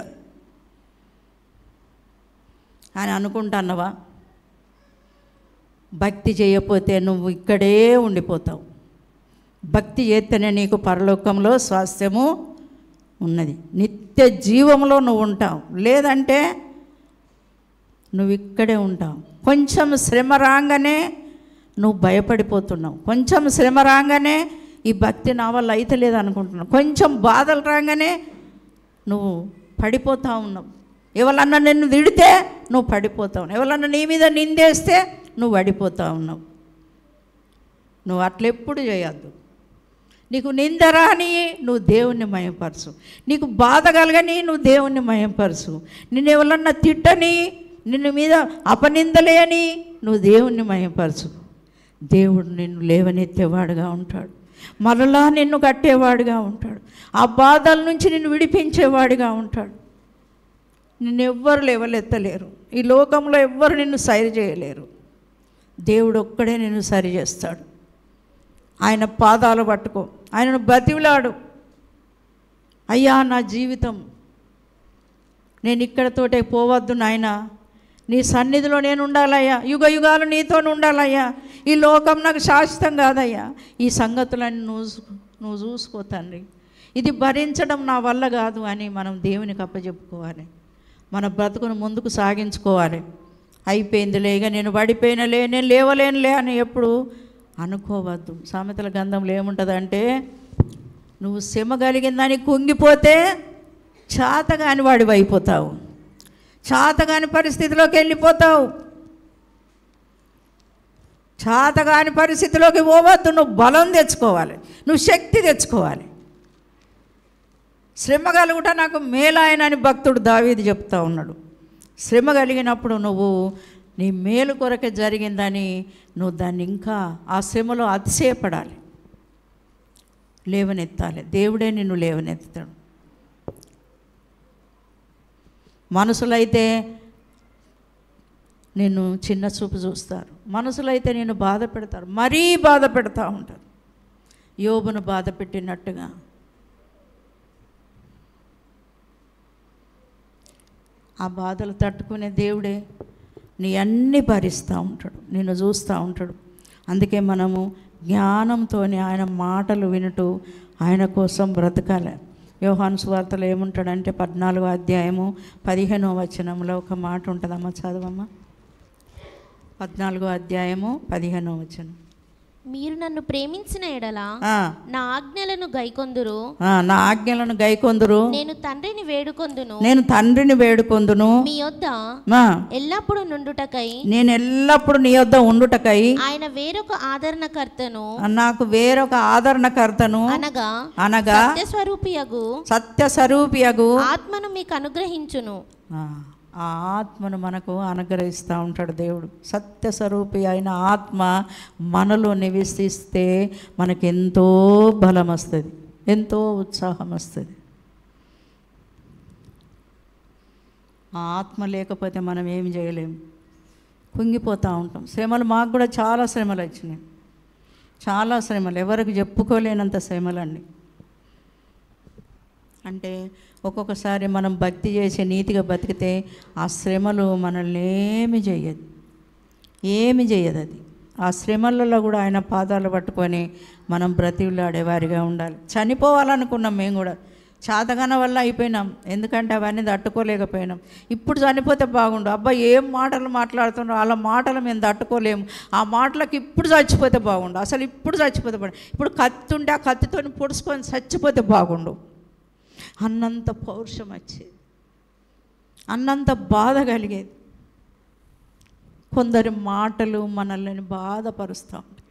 అని అనుకుంటున్నావా? భక్తి చేయకపోతే నువ్వు ఇక్కడే ఉండిపోతావు. భక్తి చేస్తేనే నీకు పరలోకంలో స్వాస్థ్యము ఉన్నది, నిత్య జీవంలో నువ్వు ఉంటావు. లేదంటే నువ్వు ఇక్కడే ఉంటావు. కొంచెం శ్రమ రాగానే నువ్వు భయపడిపోతున్నావు, కొంచెం శ్రమ రాగానే ఈ భక్తి నా వల్ల అయితే లేదు అనుకుంటున్నావు, కొంచెం బాధలు రాగానే నువ్వు పడిపోతూ ఉన్నావు. ఎవరన్నా నిన్ను తిడితే నువ్వు పడిపోతావు, ఎవరన్నా నీ మీద నిందేస్తే నువ్వు పడిపోతూ ఉన్నావు. నువ్వు అట్లెప్పుడు చేయొద్దు. నీకు నింద రాని నువ్వు దేవుణ్ణి మయంపరచు, నీకు బాధ కలగని నువ్వు దేవుణ్ణి మయంపరచు, నిన్ను ఎవరన్నా తిట్టని, నిన్ను మీద అపనిందలేని నువ్వు దేవుణ్ణి మయంపరచు. దేవుడు నిన్ను లేవనెత్తేవాడుగా ఉంటాడు, మరలా నిన్ను కట్టేవాడుగా ఉంటాడు, ఆ బాధల నుంచి నిన్ను విడిపించేవాడుగా ఉంటాడు. నిన్ను ఎవ్వరు లేవలెత్తలేరు, ఈ లోకంలో ఎవ్వరు నిన్ను సరి చేయలేరు. దేవుడు ఒక్కడే నిన్ను సరి చేస్తాడు. ఆయన పాదాలు పట్టుకో, ఆయనను బతివిలాడు. అయ్యా నా జీవితం నేను ఇక్కడతోటే పోవద్దు నాయనా, నీ సన్నిధిలో నేను ఉండాలయ్యా, యుగ యుగాలు నీతో ఉండాలయ్యా, ఈ లోకం నాకు శాశ్వతం కాదయ్యా, ఈ సంగతులన్నీ నువ్వు చూసుకో తండ్రి, ఇది భరించడం నా వల్ల కాదు అని మనం దేవునికి అప్పచెప్పుకోవాలి. మన బ్రతుకును ముందుకు సాగించుకోవాలి. అయిపోయిందిలే, ఇక నేను పడిపోయినలే, నేను లేవలేనులే అని ఎప్పుడు అనుకోవద్దు. సామెతల గ్రంథంలో ఏముంటుందంటే, నువ్వు శ్రమ కలిగిందని కుంగిపోతే చాతగాని వాడివి అయిపోతావు, చాతగాని పరిస్థితిలోకి వెళ్ళిపోతావు. చాతగాని పరిస్థితిలోకి పోవద్దు. నువ్వు బలం తెచ్చుకోవాలి, నువ్వు శక్తి తెచ్చుకోవాలి. శ్రమ కలుగుట నాకు మేలాయనని భక్తుడు దావీదు చెప్తా ఉన్నాడు. శ్రమ కలిగినప్పుడు నువ్వు నీ మేలు కొరకే జరిగిందని నువ్వు దాన్ని ఇంకా ఆ శ్రమలో అతిశయపడాలి, లేవనెత్తాలి. దేవుడే నిన్ను లేవనెత్తుతాడు. మనుషులైతే నిన్ను చిన్న చూపు చూస్తారు, మనుషులైతే నిన్ను బాధ పెడతారు, మరీ బాధ పెడతా ఉంటారు. యోబును బాధ పెట్టినట్టుగా ఆ బాధలు తట్టుకునే దేవుడే నీ అన్నీ భరిస్తూ ఉంటాడు, నిన్ను చూస్తూ ఉంటాడు. అందుకే మనము జ్ఞానంతో ఆయన మాటలు వినుటూ ఆయన కోసం బ్రతకాలి. యోహాను సువార్తలో ఏముంటాడంటే 14వ అధ్యాయము 15వ వచనంలో ఒక మాట ఉంటుందమ్మా, చదవమ్మా. 14వ అధ్యాయము 15వ వచనం. మీరు నన్ను ప్రేమించిన ఎడల నా ఆజ్ఞలను గైకొందురు, నా ఆజ్ఞలను గైకొందురు, నేను తండ్రిని వేడుకొందును, నేను తండ్రిని వేడుకొందును, మీ యొద్ద ఎల్లప్పుడు నుండుటకై, నేను ఎల్లప్పుడు నీ యొద్ద ఉండుటకై ఆయన వేరొక ఆదరణకర్తను, నాకు వేరొక ఆదరణకర్తను, అనగా సత్యస్వరూపియగు ఆత్మను మీకు అనుగ్రహించును. ఆ ఆత్మను మనకు అనుగ్రహిస్తూ ఉంటాడు దేవుడు. సత్యస్వరూపి అయిన ఆత్మ మనలో నివసిస్తే మనకు ఎంతో బలం వస్తుంది, ఎంతో ఉత్సాహం వస్తుంది. ఆ ఆత్మ లేకపోతే మనం ఏమి చేయలేము, కుంగిపోతూ ఉంటాం. శ్రమలు మాకు కూడా చాలా శ్రమలు వచ్చినాయి, చాలా శ్రమలు, ఎవరికి చెప్పుకోలేనంత శ్రమలండి. అంటే ఒక్కొక్కసారి మనం భక్తి చేసి నీతిగా బతికితే ఆ శ్రమలు మనల్ని ఏమి చేయదు, ఏమి చేయదు. అది ఆ శ్రమలలో కూడా ఆయన పాదాలు పట్టుకొని మనం బ్రతిలాడేవారిగా ఉండాలి. చనిపోవాలనుకున్నాం మేము కూడా, చాతగాన వల్ల అయిపోయినాం, ఎందుకంటే అవన్నీ తట్టుకోలేకపోయినాం. ఇప్పుడు చనిపోతే బాగుండు, అబ్బా ఏం మాటలు మాట్లాడుతున్నాం, అలా మాటలు మేము తట్టుకోలేము, ఆ మాటలకు ఇప్పుడు చచ్చిపోతే బాగుండు, అసలు ఇప్పుడు చచ్చిపోతే బాగుండు, ఇప్పుడు కత్తి ఉంటే ఆ కత్తితో పొడుచుకొని చచ్చిపోతే బాగుండు అన్నంత పౌరుషం వచ్చేది, అన్నంత బాధ కలిగేది. కొందరి మాటలు మనల్ని బాధపరుస్తూ ఉంటాయి,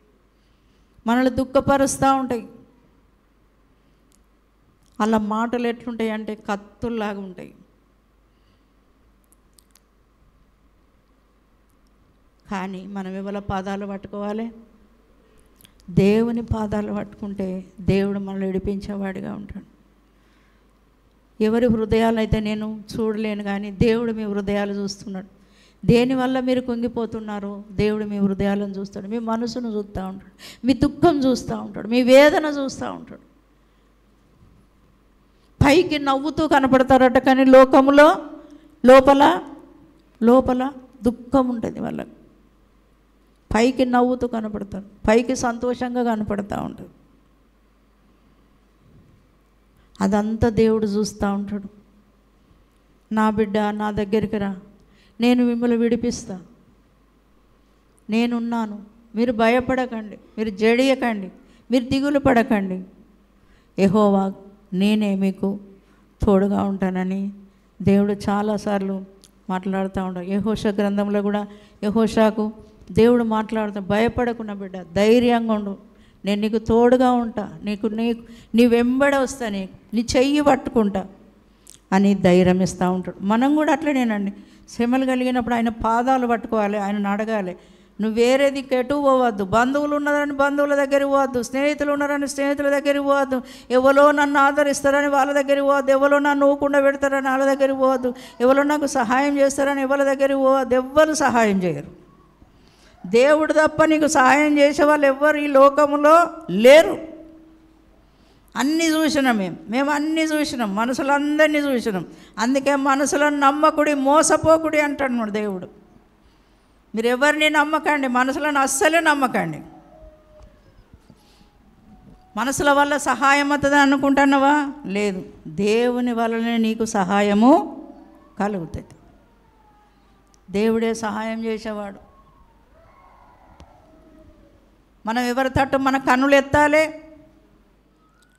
మనల్ని దుఃఖపరుస్తూ ఉంటాయి. అలా మాటలు ఎట్లుంటాయి అంటే కత్తుల్లాగా ఉంటాయి. కానీ మనం ఎవరి పాదాలు పట్టుకోవాలి? దేవుని పాదాలు పట్టుకుంటే దేవుడు మనల్ని విడిపించేవాడిగా ఉంటాడు. ఎవరి హృదయాలు అయితే నేను చూడలేను, కానీ దేవుడు మీ హృదయాలు చూస్తున్నాడు. దేనివల్ల మీరు కుంగిపోతున్నారు, దేవుడు మీ హృదయాలను చూస్తాడు, మీ మనసును చూస్తూ ఉంటాడు, మీ దుఃఖం చూస్తూ ఉంటాడు, మీ వేదన చూస్తూ ఉంటాడు. పైకి నవ్వుతూ కనపడతారట, కానీ లోకంలో లోపల లోపల దుఃఖం ఉంటుంది వాళ్ళకి. పైకి నవ్వుతూ కనపడతారు, పైకి సంతోషంగా కనపడతూ ఉంటారు. అదంతా దేవుడు చూస్తూ ఉంటాడు. నా బిడ్డ నా దగ్గరికి రా, నేను మిమ్మల్ని విడిపిస్తా, నేనున్నాను, మీరు భయపడకండి, మీరు జడియకండి, మీరు దిగులు పడకండి, యెహోవా నేనే మీకు తోడుగా ఉంటానని దేవుడు చాలాసార్లు మాట్లాడుతూ ఉంటాడు. యెహోషా గ్రంథంలో కూడా యెహోషాకు దేవుడు మాట్లాడుతూ, భయపడకున్న బిడ్డ, ధైర్యంగా ఉండు, నేను నీకు తోడుగా ఉంటా, నీ వెంబడ వస్తా, నీ చెయ్యి పట్టుకుంటా అని ధైర్యం ఇస్తూ ఉంటాడు. మనం కూడా అట్లనేనండి, శ్రమలు కలిగినప్పుడు ఆయన పాదాలు పట్టుకోవాలి, ఆయనను అడగాలి. నువ్వు వేరే దిక్కు ఎటు పోవద్దు, బంధువులు ఉన్నారని బంధువుల దగ్గరికి పోవద్దు, స్నేహితులు ఉన్నారని స్నేహితుల దగ్గరికి పోవద్దు, ఎవరో నన్ను ఆదరిస్తారని వాళ్ళ దగ్గరికి పోవద్దు, ఎవరో నన్ను ఊకుండా పెడతారని వాళ్ళ దగ్గరికి పోవద్దు, ఎవరో నాకు సహాయం చేస్తారని ఎవరి దగ్గరికి పోవద్దు. ఎవ్వరు సహాయం చేయరు, దేవుడు తప్ప నీకు సహాయం చేసే వాళ్ళు ఎవ్వరు ఈ లోకంలో లేరు. అన్నీ చూసినాం, మేము అన్నీ చూసినాం, మనుషులందరినీ చూసినాం. అందుకే మనుషులను నమ్మకుడి, మోసపోకుడి అంటాడు దేవుడు. మీరు ఎవరిని నమ్మకండి, మనుషులను అస్సలే నమ్మకండి. మనుషుల వల్ల సహాయం అవుతుంది అనుకుంటున్నావా? లేదు, దేవుని వల్లనే నీకు సహాయము కలుగుతుంది. దేవుడే సహాయం చేసేవాడు. మనం ఎవరి తట్టు మన కన్నులు ఎత్తాలి,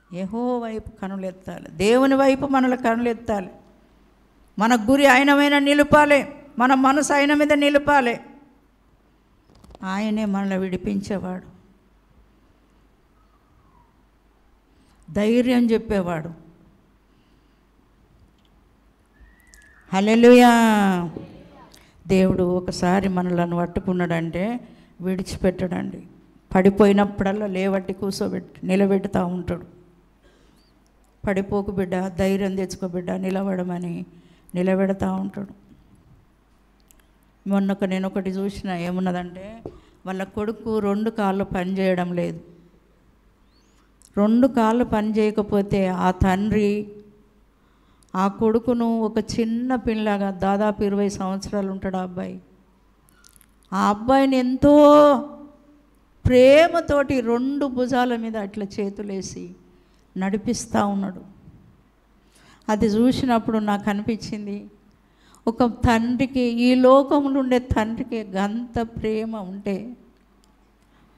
యెహోవా వైపు కన్నులు ఎత్తాలి, దేవుని వైపు మనల కన్నులు ఎత్తాలి. మన గురి ఆయన మీద నిలపాలి, మన మనసు ఆయన మీద నిలపాలి. ఆయనే మనల్ని విడిపించేవాడు, ధైర్యం చెప్పేవాడు. హల్లెలూయా. దేవుడు ఒకసారి మనలను పట్టుకున్నాడంటే విడిచిపెట్టడండి. పడిపోయినప్పుడల్లా లేవట్టి నిలబెట్టుతూ ఉంటాడు. పడిపోకు బిడ్డ, ధైర్యం తెచ్చుకో బిడ్డ, నిలబడమని నిలబెడతా ఉంటాడు. నేను ఒకటి చూసిన, ఏమున్నదంటే వాళ్ళ కొడుకు 2 కాళ్ళు పని చేయడం లేదు. 2 కాళ్ళు పని చేయకపోతే ఆ తండ్రి ఆ కొడుకును ఒక చిన్న పిల్లగా, దాదాపు 20 సంవత్సరాలు ఉంటాడు ఆ అబ్బాయి. ఆ అబ్బాయిని ఎంతో ప్రేమతోటి 2 భుజాల మీద అట్లా చేతులేసి నడిపిస్తూ ఉన్నాడు. అది చూసినప్పుడు నాకు అనిపించింది, ఒక తండ్రికి, ఈ లోకంలో ఉండే తండ్రికి గంత ప్రేమ ఉంటే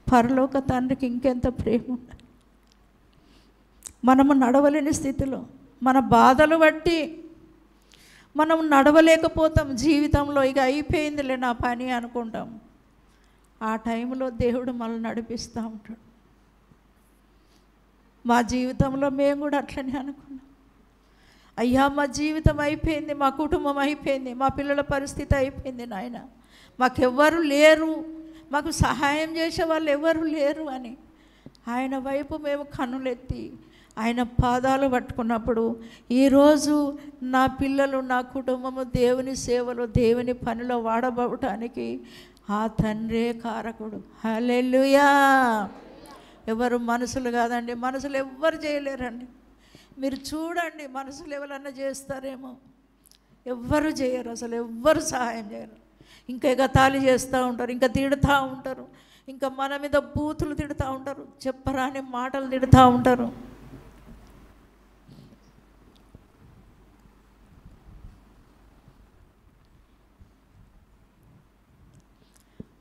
పరలోక తండ్రికి ఇంకెంత ప్రేమ ఉండాలి. మనము నడవలేని స్థితిలో, మన బాధలు బట్టి మనం నడవలేకపోతాం జీవితంలో. ఇక అయిపోయిందిలే నా పని అనుకుంటాం. ఆ టైంలో దేవుడు మనల్ని నడిపిస్తూ ఉంటాడు. మా జీవితంలో మేము కూడా అట్లనే అనుకున్నాం. అయ్యా మా జీవితం అయిపోయింది, మా కుటుంబం అయిపోయింది, మా పిల్లల పరిస్థితి అయిపోయింది నాయన, మాకెవ్వరు లేరు, మాకు సహాయం చేసే వాళ్ళు ఎవరు లేరు అని ఆయన వైపు మేము కన్నులెత్తి ఆయన పాదాలు పట్టుకున్నప్పుడు ఈరోజు నా పిల్లలు, నా కుటుంబము దేవుని సేవలో, దేవుని పనిలో వాడబడటానికి ఆ తండ్రే కారకుడు. హల్లెలూయా. ఎవరు మనుషులు కాదండి, మనుషులు ఎవ్వరు చేయలేరండి. మీరు చూడండి, మనుషులు ఎవరన్నా చేస్తారేమో, ఎవ్వరు చేయరు, అసలు ఎవ్వరు సహాయం చేయరు. ఇంకా ఎగతాళి చేస్తూ ఉంటారు, ఇంకా తిడుతూ ఉంటారు, ఇంకా మన మీద బూతులు తిడుతూ ఉంటారు, చెప్పరాని మాటలు తిడుతూ ఉంటారు.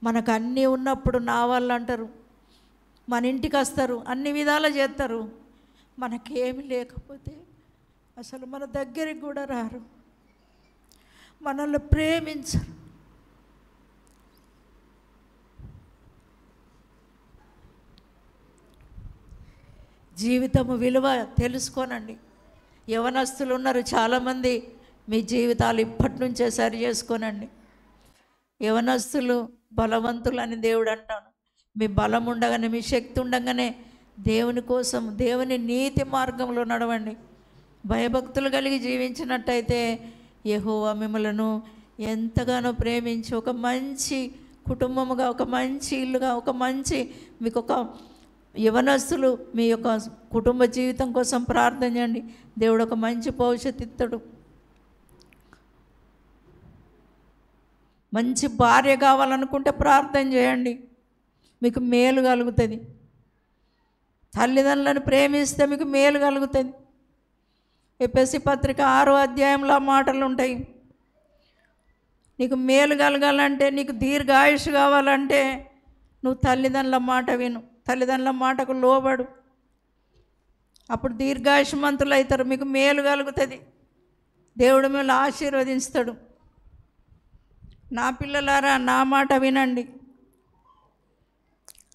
మనకు అన్నీ ఉన్నప్పుడు నా వాళ్ళు అంటారు, మన ఇంటికి వస్తారు, అన్ని విధాలు చేస్తారు. మనకేమి లేకపోతే అసలు మన దగ్గరికి కూడా రారు, మనల్ని ప్రేమించరు. జీవితము విలువ తెలుసుకోనండి. యవనస్తులు ఉన్నారు చాలామంది, మీ జీవితాలు ఇప్పటి నుంచే సరి చేసుకోనండి. యవనస్తులు బలవంతులని దేవుడు అంటాను. మీ బలం ఉండగానే, మీ శక్తి ఉండగానే దేవుని కోసం, దేవుని నీతి మార్గంలో నడవండి. భయభక్తులు కలిగి జీవించినట్టయితే యెహోవా మిమ్మలను ఎంతగానో ప్రేమించి ఒక మంచి కుటుంబముగా, ఒక మంచి ఇల్లుగా, ఒక మంచి మీకు ఒక యవనస్తులు మీ యొక్క కుటుంబ జీవితం కోసం ప్రార్థన చేయండి. దేవుడు ఒక మంచి భవిష్యత్తు ఇస్తాడు. మంచి భార్య కావాలనుకుంటే ప్రార్థన చేయండి, మీకు మేలు కలుగుతుంది. తల్లిదండ్రులను ప్రేమిస్తే మీకు మేలు కలుగుతుంది. ఎఫెసీ పత్రిక 6వ అధ్యాయంలో మాటలు ఉంటాయి. నీకు మేలు కలగాలంటే, నీకు దీర్ఘాయుష్ కావాలంటే నువ్వు తల్లిదండ్రుల మాట విను, తల్లిదండ్రుల మాటకు లోబడు. అప్పుడు దీర్ఘాయుష్మంతులు అవుతారు, మీకు మేలు కలుగుతుంది, దేవుడు మిమ్మల్ని ఆశీర్వదిస్తాడు. నా పిల్లలారా నా మాట వినండి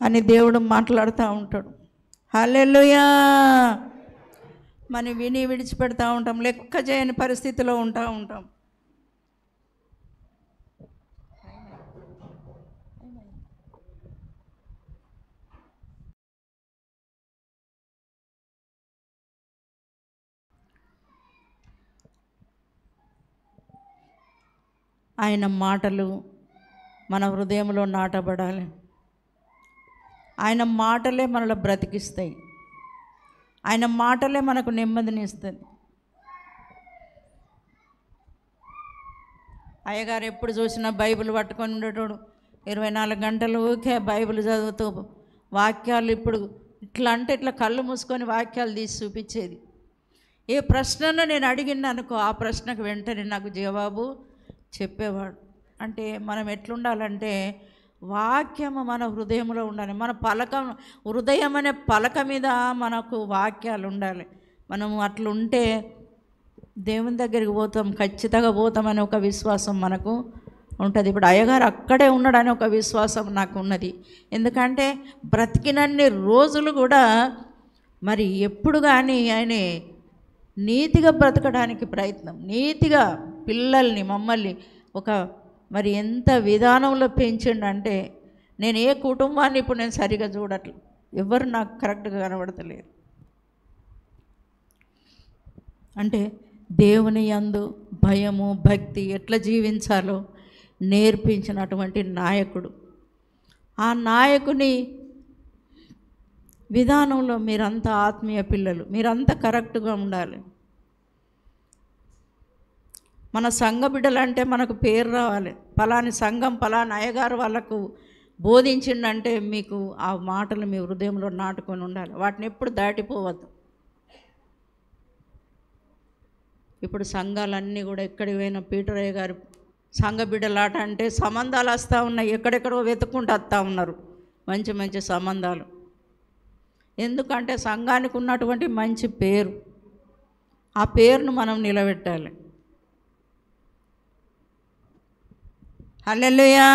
అని దేవుడు మాట్లాడుతూ ఉంటాడు. హల్లెలూయా. మనం విని విడిచిపెడతా ఉంటాం, లెక్క చేయని పరిస్థితిలో ఉంటాం. ఆయన మాటలు మన హృదయంలో నాటబడాలి. ఆయన మాటలే మనలో బ్రతికిస్తాయి. ఆయన మాటలే మనకు నెమ్మదినిస్తుంది. అయ్యగారు ఎప్పుడు చూసినా బైబిల్ పట్టుకొని ఉండేటోడు, 24 గంటలు ఊరికే బైబిల్ చదువుతూ వాక్యాలు ఇప్పుడు ఇట్లా అంటే ఇట్లా కళ్ళు మూసుకొని వాక్యాలు తీసి చూపించేది. ఏ ప్రశ్నను నేను అడిగినానుకో ఆ ప్రశ్నకు వెంటనే నాకు జవాబు చెప్పేవాడు. అంటే మనం ఎట్లుండాలంటే వాక్యము మన హృదయంలో ఉండాలి. మన హృదయం అనే పలక మీద మనకు వాక్యాలు ఉండాలి. మనము అట్లుంటే దేవుని దగ్గరికి పోతాం, ఖచ్చితంగా పోతామనే ఒక విశ్వాసం మనకు ఉంటుంది. ఇప్పుడు అయ్యగారు అక్కడే ఉన్నాడని ఒక విశ్వాసం నాకు ఉన్నది. ఎందుకంటే బ్రతికినన్ని రోజులు కూడా మరి ఎప్పుడు కానీ ఆయన నీతిగా బ్రతకడానికి ప్రయత్నం, నీతిగా పిల్లల్ని మమ్మల్ని ఒక మరి ఎంత విధానంలో పెంచిండంటే, నేను ఏ కుటుంబాన్ని ఇప్పుడు నేను సరిగా చూడట్లేదు, ఎవరు నాకు కరెక్ట్గా కనబడతలేరు. అంటే దేవుని యందు భయము భక్తి ఎట్లా జీవించాలో నేర్పించినటువంటి నాయకుడు. ఆ నాయకుని విధానంలో మీరంతా ఆత్మీయ పిల్లలు, మీరంతా కరెక్ట్గా ఉండాలి. మన సంఘ బిడ్డలంటే మనకు పేరు రావాలి. పలాని సంఘం పలాని అయ్యగారు వాళ్ళకు బోధించిండంటే మీకు ఆ మాటలు మీ హృదయంలో నాటుకొని ఉండాలి. వాటిని ఎప్పుడు దాటిపోవద్దు. ఇప్పుడు సంఘాలన్నీ కూడా ఎక్కడికి పోయినా పీటర్ అయ్య గారు సంఘ బిడ్డలాట అంటే సంబంధాలు వస్తూ ఉన్నాయి, ఎక్కడెక్కడో వెతుక్కుంటూ వస్తూ ఉన్నారు మంచి మంచి సంబంధాలు. ఎందుకంటే సంఘానికి ఉన్నటువంటి మంచి పేరు, ఆ పేరును మనం నిలబెట్టాలి. హల్లెలూయా.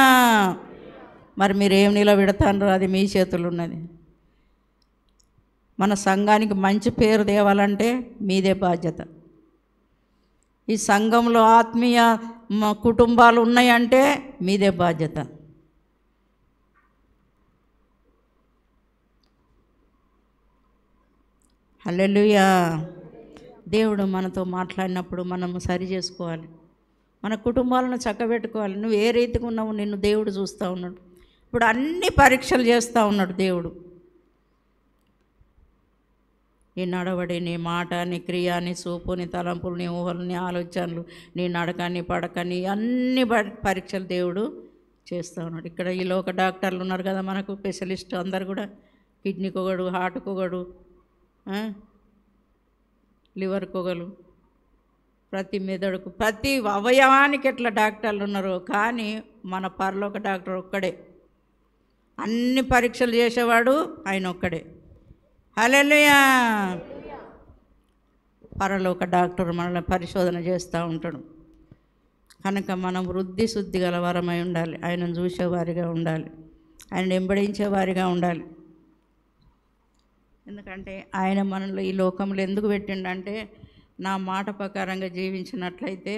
మరి మీరేం నిలబెడతారో అది మీ చేతులు ఉన్నది. మన సంఘానికి మంచి పేరు తేవాలంటే మీదే బాధ్యత. ఈ సంఘంలో ఆత్మీయ కుటుంబాలు ఉన్నాయంటే మీదే బాధ్యత. హల్లెలూయా. దేవుడు మనతో మాట్లాడినప్పుడు మనము సరి చేసుకోవాలి, మన కుటుంబాలను చక్కబెట్టుకోవాలి. నువ్వు ఏ రీతిగా ఉన్నావు నిన్ను దేవుడు చూస్తూ ఉన్నాడు. ఇప్పుడు అన్ని పరీక్షలు చేస్తూ ఉన్నాడు దేవుడు. నీ నడవడి, నీ మాట, నీ క్రియ, నీ చూపు, నీ తలంపులు, నీ ఊహలు, నీ ఆలోచనలు, నీ నడక, నీ పడక, నీ అన్ని పరీక్షలు దేవుడు చేస్తూ ఉన్నాడు. ఇక్కడ ఈ లోక డాక్టర్లు ఉన్నారు కదా మనకు, స్పెషలిస్ట్ అందరు కూడా, కిడ్నీకి ఒకడు, హార్ట్కి ఒకడు, లివర్కి ఒకరు, ప్రతి మెదడుకు, ప్రతి అవయవానికి ఎట్లా డాక్టర్లు ఉన్నారు. కానీ మన పరలోక డాక్టర్ ఒక్కడే, అన్ని పరీక్షలు చేసేవాడు ఆయన ఒక్కడే. హల్లెలూయా. పరలోక డాక్టర్ మనల్ని పరిశోధన చేస్తూ ఉంటాడు. కనుక మనం వృద్ధి శుద్ధి గల వరమై ఉండాలి, ఆయనను చూసేవారిగా ఉండాలి, ఆయన వెంబడించేవారిగా ఉండాలి. ఎందుకంటే ఆయన మనల్ని ఈ లోకంలో ఎందుకు పెట్టిండంటే, నా మాట ప్రకారంగా జీవించినట్లయితే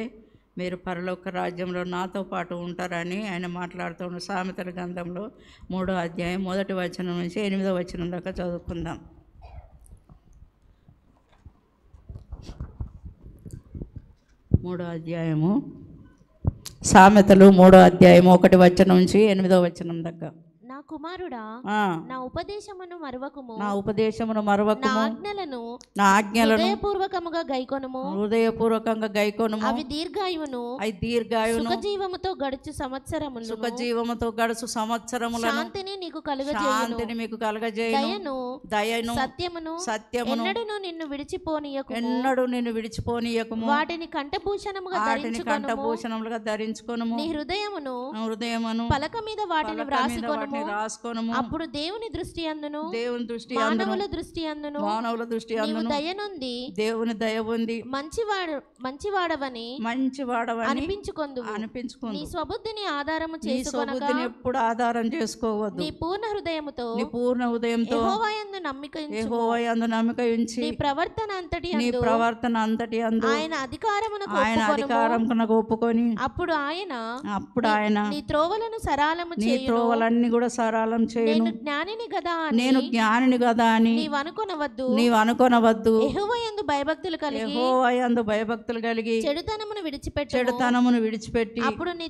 మీరు పరలోక రాజ్యంలో నాతో పాటు ఉంటారని ఆయన మాట్లాడుతూ ఉన్నాడు. సామెతల గ్రంథంలో 3వ అధ్యాయం 1వ వచనం నుంచి 8వ వచనం దాకా చదువుకుందాం. 3వ అధ్యాయము, సామెతలు 3వ అధ్యాయం 1వ వచనం నుంచి 8వ వచనం దాకా. నా కుమారుడా, నా ఉపదేశమును మరువకుము, నా ఉపదేశమును మరువకుము, నా ఆజ్ఞలను హృదయపూర్వకముగా గైకొనుము, హృదయపూర్వకంగా గైకొనుము. అవి దీర్ఘాయువును, సుఖజీవముతో గడుచు సంవత్సరములు, సుఖజీవముతో గడుచు సంవత్సరములను, శాంతిని నీకు కలుగజేయును, మీకు కలుగజేయును, దయను సత్యమును ఎన్నడూ నిన్ను విడిచిపోనీయకుము, ఎన్నడూ నిన్ను విడిచిపోనీయకుము. వాటిని కంఠభూషణముగా ధరించుకొనుము. నీ హృదయమును పలక మీద వాటిని వ్రాసుకొనుము. అప్పుడు దేవుని దృష్టి అందును, మానవుల దృష్టి అందును దేవుని దయ ఉంది మంచివాడవని అనిపించుకొందు. నీ స్వబుద్ధిని ఆధారము చేసుకొనక, ఎప్పుడు ఆధారం చేసుకోవద్దు. నీ పూర్ణ హృదయముతో యెహోవాయందు నమ్మిక ఉంచి నీ ప్రవర్తన అంతటి అందు ఆయన అధికారమునకు ఒప్పుకొని, అప్పుడు ఆయన నీ త్రోవలను సరళము చేయును. త్రోవలన్నీ కూడా సరళం చేయను. నేను జ్ఞానిని గదా అని నీవు అనుకొనవద్దు. యెహోవాయందు భయభక్తులు కలిగి చెడుతనమును విడిచిపెట్టి, అప్పుడు నీ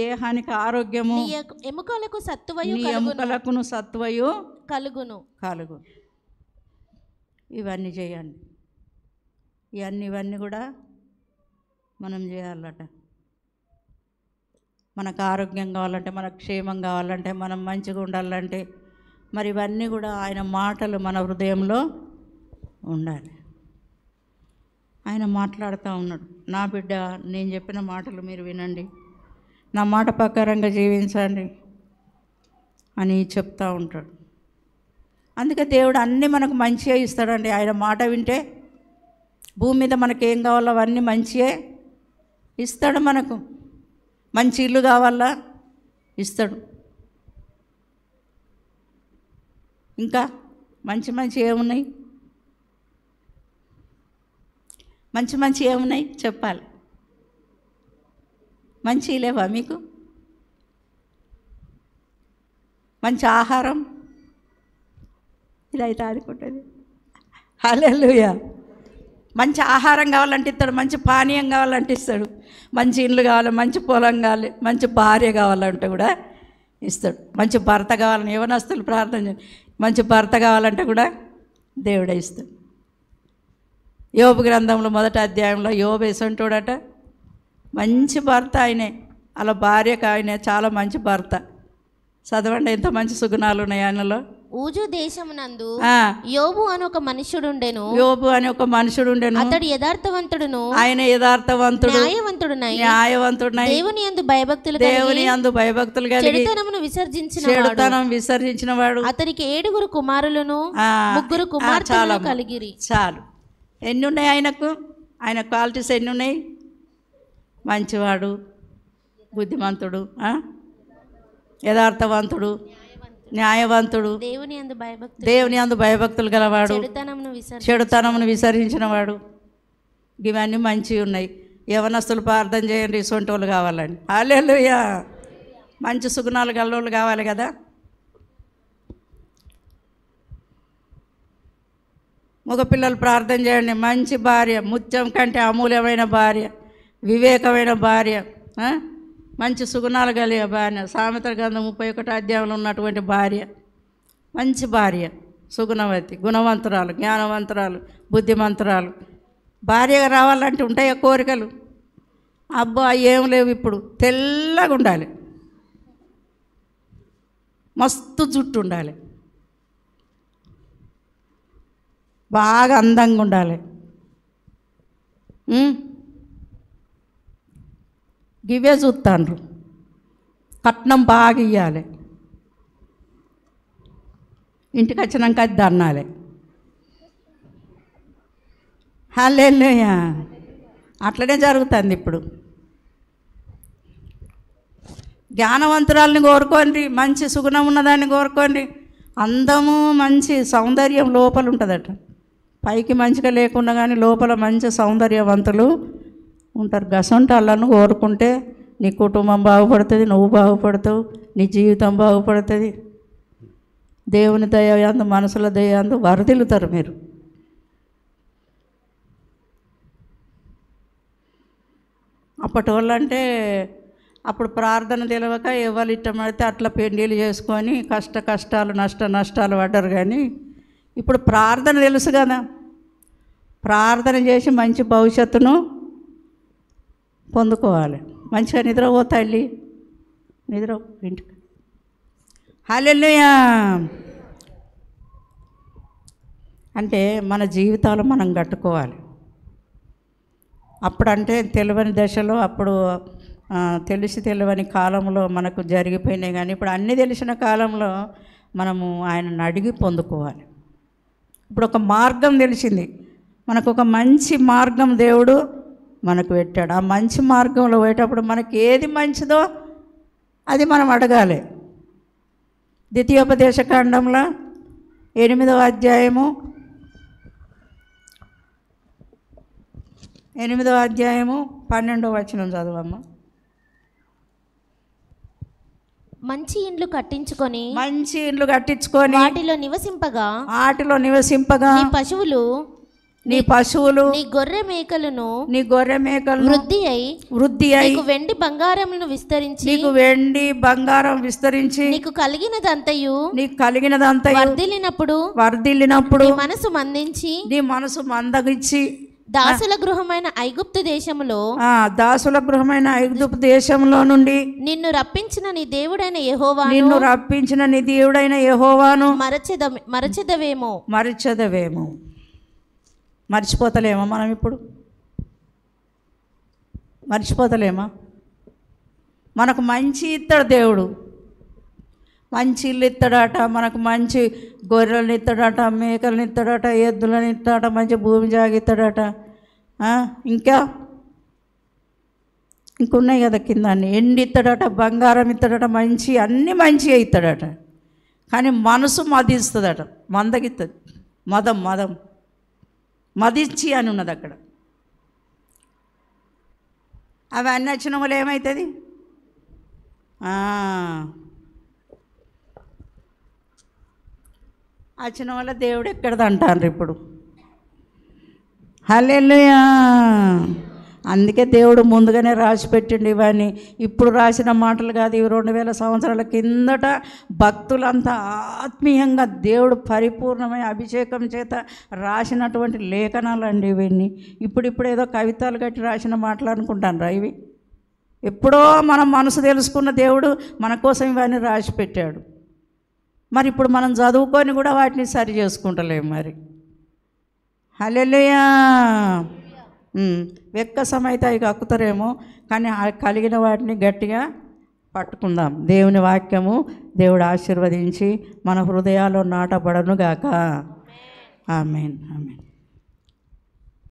దేహానికి ఆరోగ్యము, నీ ఎముకలకు సత్తువయు కలుగును. ఇవన్నీ చేయండి. ఇవన్నీ కూడా మనం చేయాలట. మనకు ఆరోగ్యం కావాలంటే, మనకు క్షేమం కావాలంటే, మనం మంచిగా ఉండాలంటే, మరి ఇవన్నీ కూడా ఆయన మాటలు మన హృదయంలో ఉండాలి. ఆయన మాట్లాడుతూ ఉన్నాడు, నా బిడ్డ నేను చెప్పిన మాటలు మీరు వినండి, నా మాట ప్రకారంగా జీవించండి అని చెప్తూ ఉంటాడు. అందుకే దేవుడు అన్నీ మనకు మంచిగా ఇస్తాడండి. ఆయన మాట వింటే భూమి మీద మనకి ఏం కావాలో అవన్నీ మంచియే ఇస్తాడు. మనకు మంచి ఇల్లు కావాలా ఇస్తాడు. ఇంకా మంచి ఏమున్నాయి, మంచి ఏమున్నాయి చెప్పాలి. మంచి లేవా మీకు? మంచి ఆహారం ఇదైతే ఆదుకుంటుంది. హల్లెలూయా. మంచి ఆహారం కావాలంటే ఇస్తాడు, మంచి పానీయం కావాలంటే ఇస్తాడు, మంచి ఇల్లు కావాలి, మంచి పొలం కావాలి, మంచి భార్య కావాలంటే కూడా ఇస్తాడు. మంచి భర్త కావాలని యవనస్తులు ప్రార్థన చేయండి, మంచి భర్త కావాలంటే కూడా దేవుడే ఇస్తాడు. యోబు గ్రంథంలో 1వ అధ్యాయంలో యోబు ఎసంటోడట, మంచి భర్త ఆయనే, అలా భార్యకు ఆయనే చాలా మంచి భర్త. చదవండి ఎంత మంచి సుగుణాలు ఉన్నాయి ఆయనలో. ఊజు దేశమునందు యోబు అని ఒక మనుషుడుండెను. అతడు యథార్థవంతుడును, ఆయన యథార్థవంతుడు, న్యాయవంతుడునై దేవుని యందు భయభక్తులు కలిగి చెడుతనం విసర్జించిన వాడు. అతనికి 7 కుమారులను 3 కుమార్తెలు కలిగిరి. చాలు. ఎన్ని ఉన్నాయి ఆయనకు? ఆయన క్వాలిటీస్ ఎన్ని ఉన్నాయి? మంచివాడు, బుద్ధిమంతుడు, యథార్థవంతుడు, న్యాయవంతుడు, దేవుని యందు భయభక్తులు గలవాడు, చెడుతనమును విసర్జించిన వాడు. ఇవన్నీ మంచివి ఉన్నాయి. యవనస్తులు ప్రార్థన చేయండి, ఇటువంటి వాళ్ళు కావాలండి. హల్లెలూయా. మంచి సుగుణాలు గల్లోళ్ళు కావాలి కదా. మగపిల్లలు ప్రార్థన చేయండి, మంచి భార్య, ముత్యం కంటే అమూల్యమైన భార్య, వివేకమైన భార్య, మంచి సుగుణాలు కలిగే భార్య, సామెతల గ్రంథం 31 అధ్యాయంలో ఉన్నటువంటి భార్య, మంచి భార్య, సుగుణవతి, గుణవంతురాలు, జ్ఞానవంతురాలు, బుద్ధిమంతురాలు భార్యగా రావాలంటే ఉంటాయా కోరికలు? అబ్బా ఏం లేవు. ఇప్పుడు తెల్లగా ఉండాలి, మస్తు జుట్టు ఉండాలి, బాగా అందంగా ఉండాలి, గివే చూస్తాండ్రు. కట్నం బాగా ఇవ్వాలి, ఇంటికి వచ్చినాక అది దన్నాలి. హల్లెలూయా. అట్లనే జరుగుతుంది ఇప్పుడు. జ్ఞానవంతురాలని కోరుకోండి, మంచి సుగుణం ఉన్నదాన్ని కోరుకోండి. అందము మంచి సౌందర్యం లోపల ఉంటుందట. పైకి మంచిగా లేకుండా కానీ లోపల మంచి సౌందర్యవంతులు ఉంటారు. గసంటాళ్ళను కోరుకుంటే నీ కుటుంబం బాగుపడుతుంది, నువ్వు బాగుపడతావు, నీ జీవితం బాగుపడుతుంది. దేవుని దయందు, మనసుల దయందు వరదిల్లుతారు మీరు. అప్పటి వాళ్ళంటే అప్పుడు ప్రార్థన తెలియక ఎవరు ఇష్టమైతే అట్లా పెళ్ళిళ్ళు చేసుకొని కష్టాలు నష్టాలు పడ్డారు. కానీ ఇప్పుడు ప్రార్థన తెలుసు కదా, ప్రార్థన చేసి మంచి భవిష్యత్తును పొందుకోవాలి. మంచిగా నిద్రపో తల్లి, నిద్ర ఇంటికి. హల్లెలూయా. అంటే మన జీవితాలు మనం కట్టుకోవాలి. అప్పుడంటే తెలియని దశలో, అప్పుడు తెలియని కాలంలో మనకు జరిగిపోయినాయి. కానీ ఇప్పుడు అన్నీ తెలిసిన కాలంలో మనము ఆయనను అడిగి పొందుకోవాలి. ఇప్పుడు ఒక మార్గం తెలిసింది, మనకు ఒక మంచి మార్గం దేవుడు మనకు పెట్టాడు. ఆ మంచి మార్గంలో పోయేటప్పుడు మనకి ఏది మంచిదో అది మనం అడగాలి. ద్వితీయోపదేశకాండంలో 8వ అధ్యాయము 12వ వచనం చదువమ్మ. మంచి ఇండ్లు కట్టించుకొని వాటిలో నివసింపగా నీ పశువులు నీ గొర్రె మేకలను వృద్ధి అయి నీకు వెండి బంగారములను విస్తరించి నీకు కలిగినదంతయు వర్ధిల్లినప్పుడు నీ మనసు మందగించి దాసుల గృహమైన ఐగుప్తు దేశములో నుండి నిన్ను రప్పించిన నీ దేవుడైన యెహోవాను మరచెదవేమో. మర్చిపోతలేమా మనం? ఇప్పుడు మర్చిపోతలేమా? మనకు మంచి ఇస్తాడు దేవుడు, మంచి ఇల్లు ఇస్తాడట, మనకు మంచి గొర్రెలను ఇస్తాడట, మేకలను ఇస్తాడట, ఎద్దులను ఇస్తాడట, మంచి భూమి జాగిస్తాడట. ఇంకున్నాయి కదా కింద అన్ని. ఎండి ఇస్తాడట, బంగారం ఇస్తాడట, మంచి అన్నీ మంచిగా ఇస్తాడట. కానీ మనసు మదిస్తుందట, మందగిస్తుంది. మదం మదించి అని ఉన్నది అక్కడ. అవన్నీ వచ్చిన వాళ్ళు ఏమవుతుంది? వచ్చిన వల్ల దేవుడు ఎక్కడది అంటారు ఇప్పుడు. హల్లెలూయా. అందుకే దేవుడు ముందుగానే రాసి పెట్టిండు ఇవన్నీ. ఇప్పుడు రాసిన మాటలు కాదు, ఇవి 2000 సంవత్సరాల కిందట భక్తులంతా ఆత్మీయంగా దేవుడు పరిపూర్ణమైన అభిషేకం చేత రాసినటువంటి లేఖనాలు అండి ఇవన్నీ. ఇప్పుడు ఏదో కవితలు కట్టి రాసిన మాటలు అనుకుంటాను రా ఇవి. ఎప్పుడో మనం మనసు తెలుసుకున్న దేవుడు మన కోసం ఇవన్నీ రాసి పెట్టాడు. మరి ఇప్పుడు మనం చదువుకొని కూడా వాటిని సరి చేసుకుంటలేము మరి. హల్లెలూయా. వెక్కసమైతే అవి కక్కుతారేమో, కానీ కలిగిన వాటిని గట్టిగా పట్టుకుందాం. దేవుని వాక్యము దేవుడు ఆశీర్వదించి మన హృదయాల్లో నాటబడను గాక. ఆమేన్.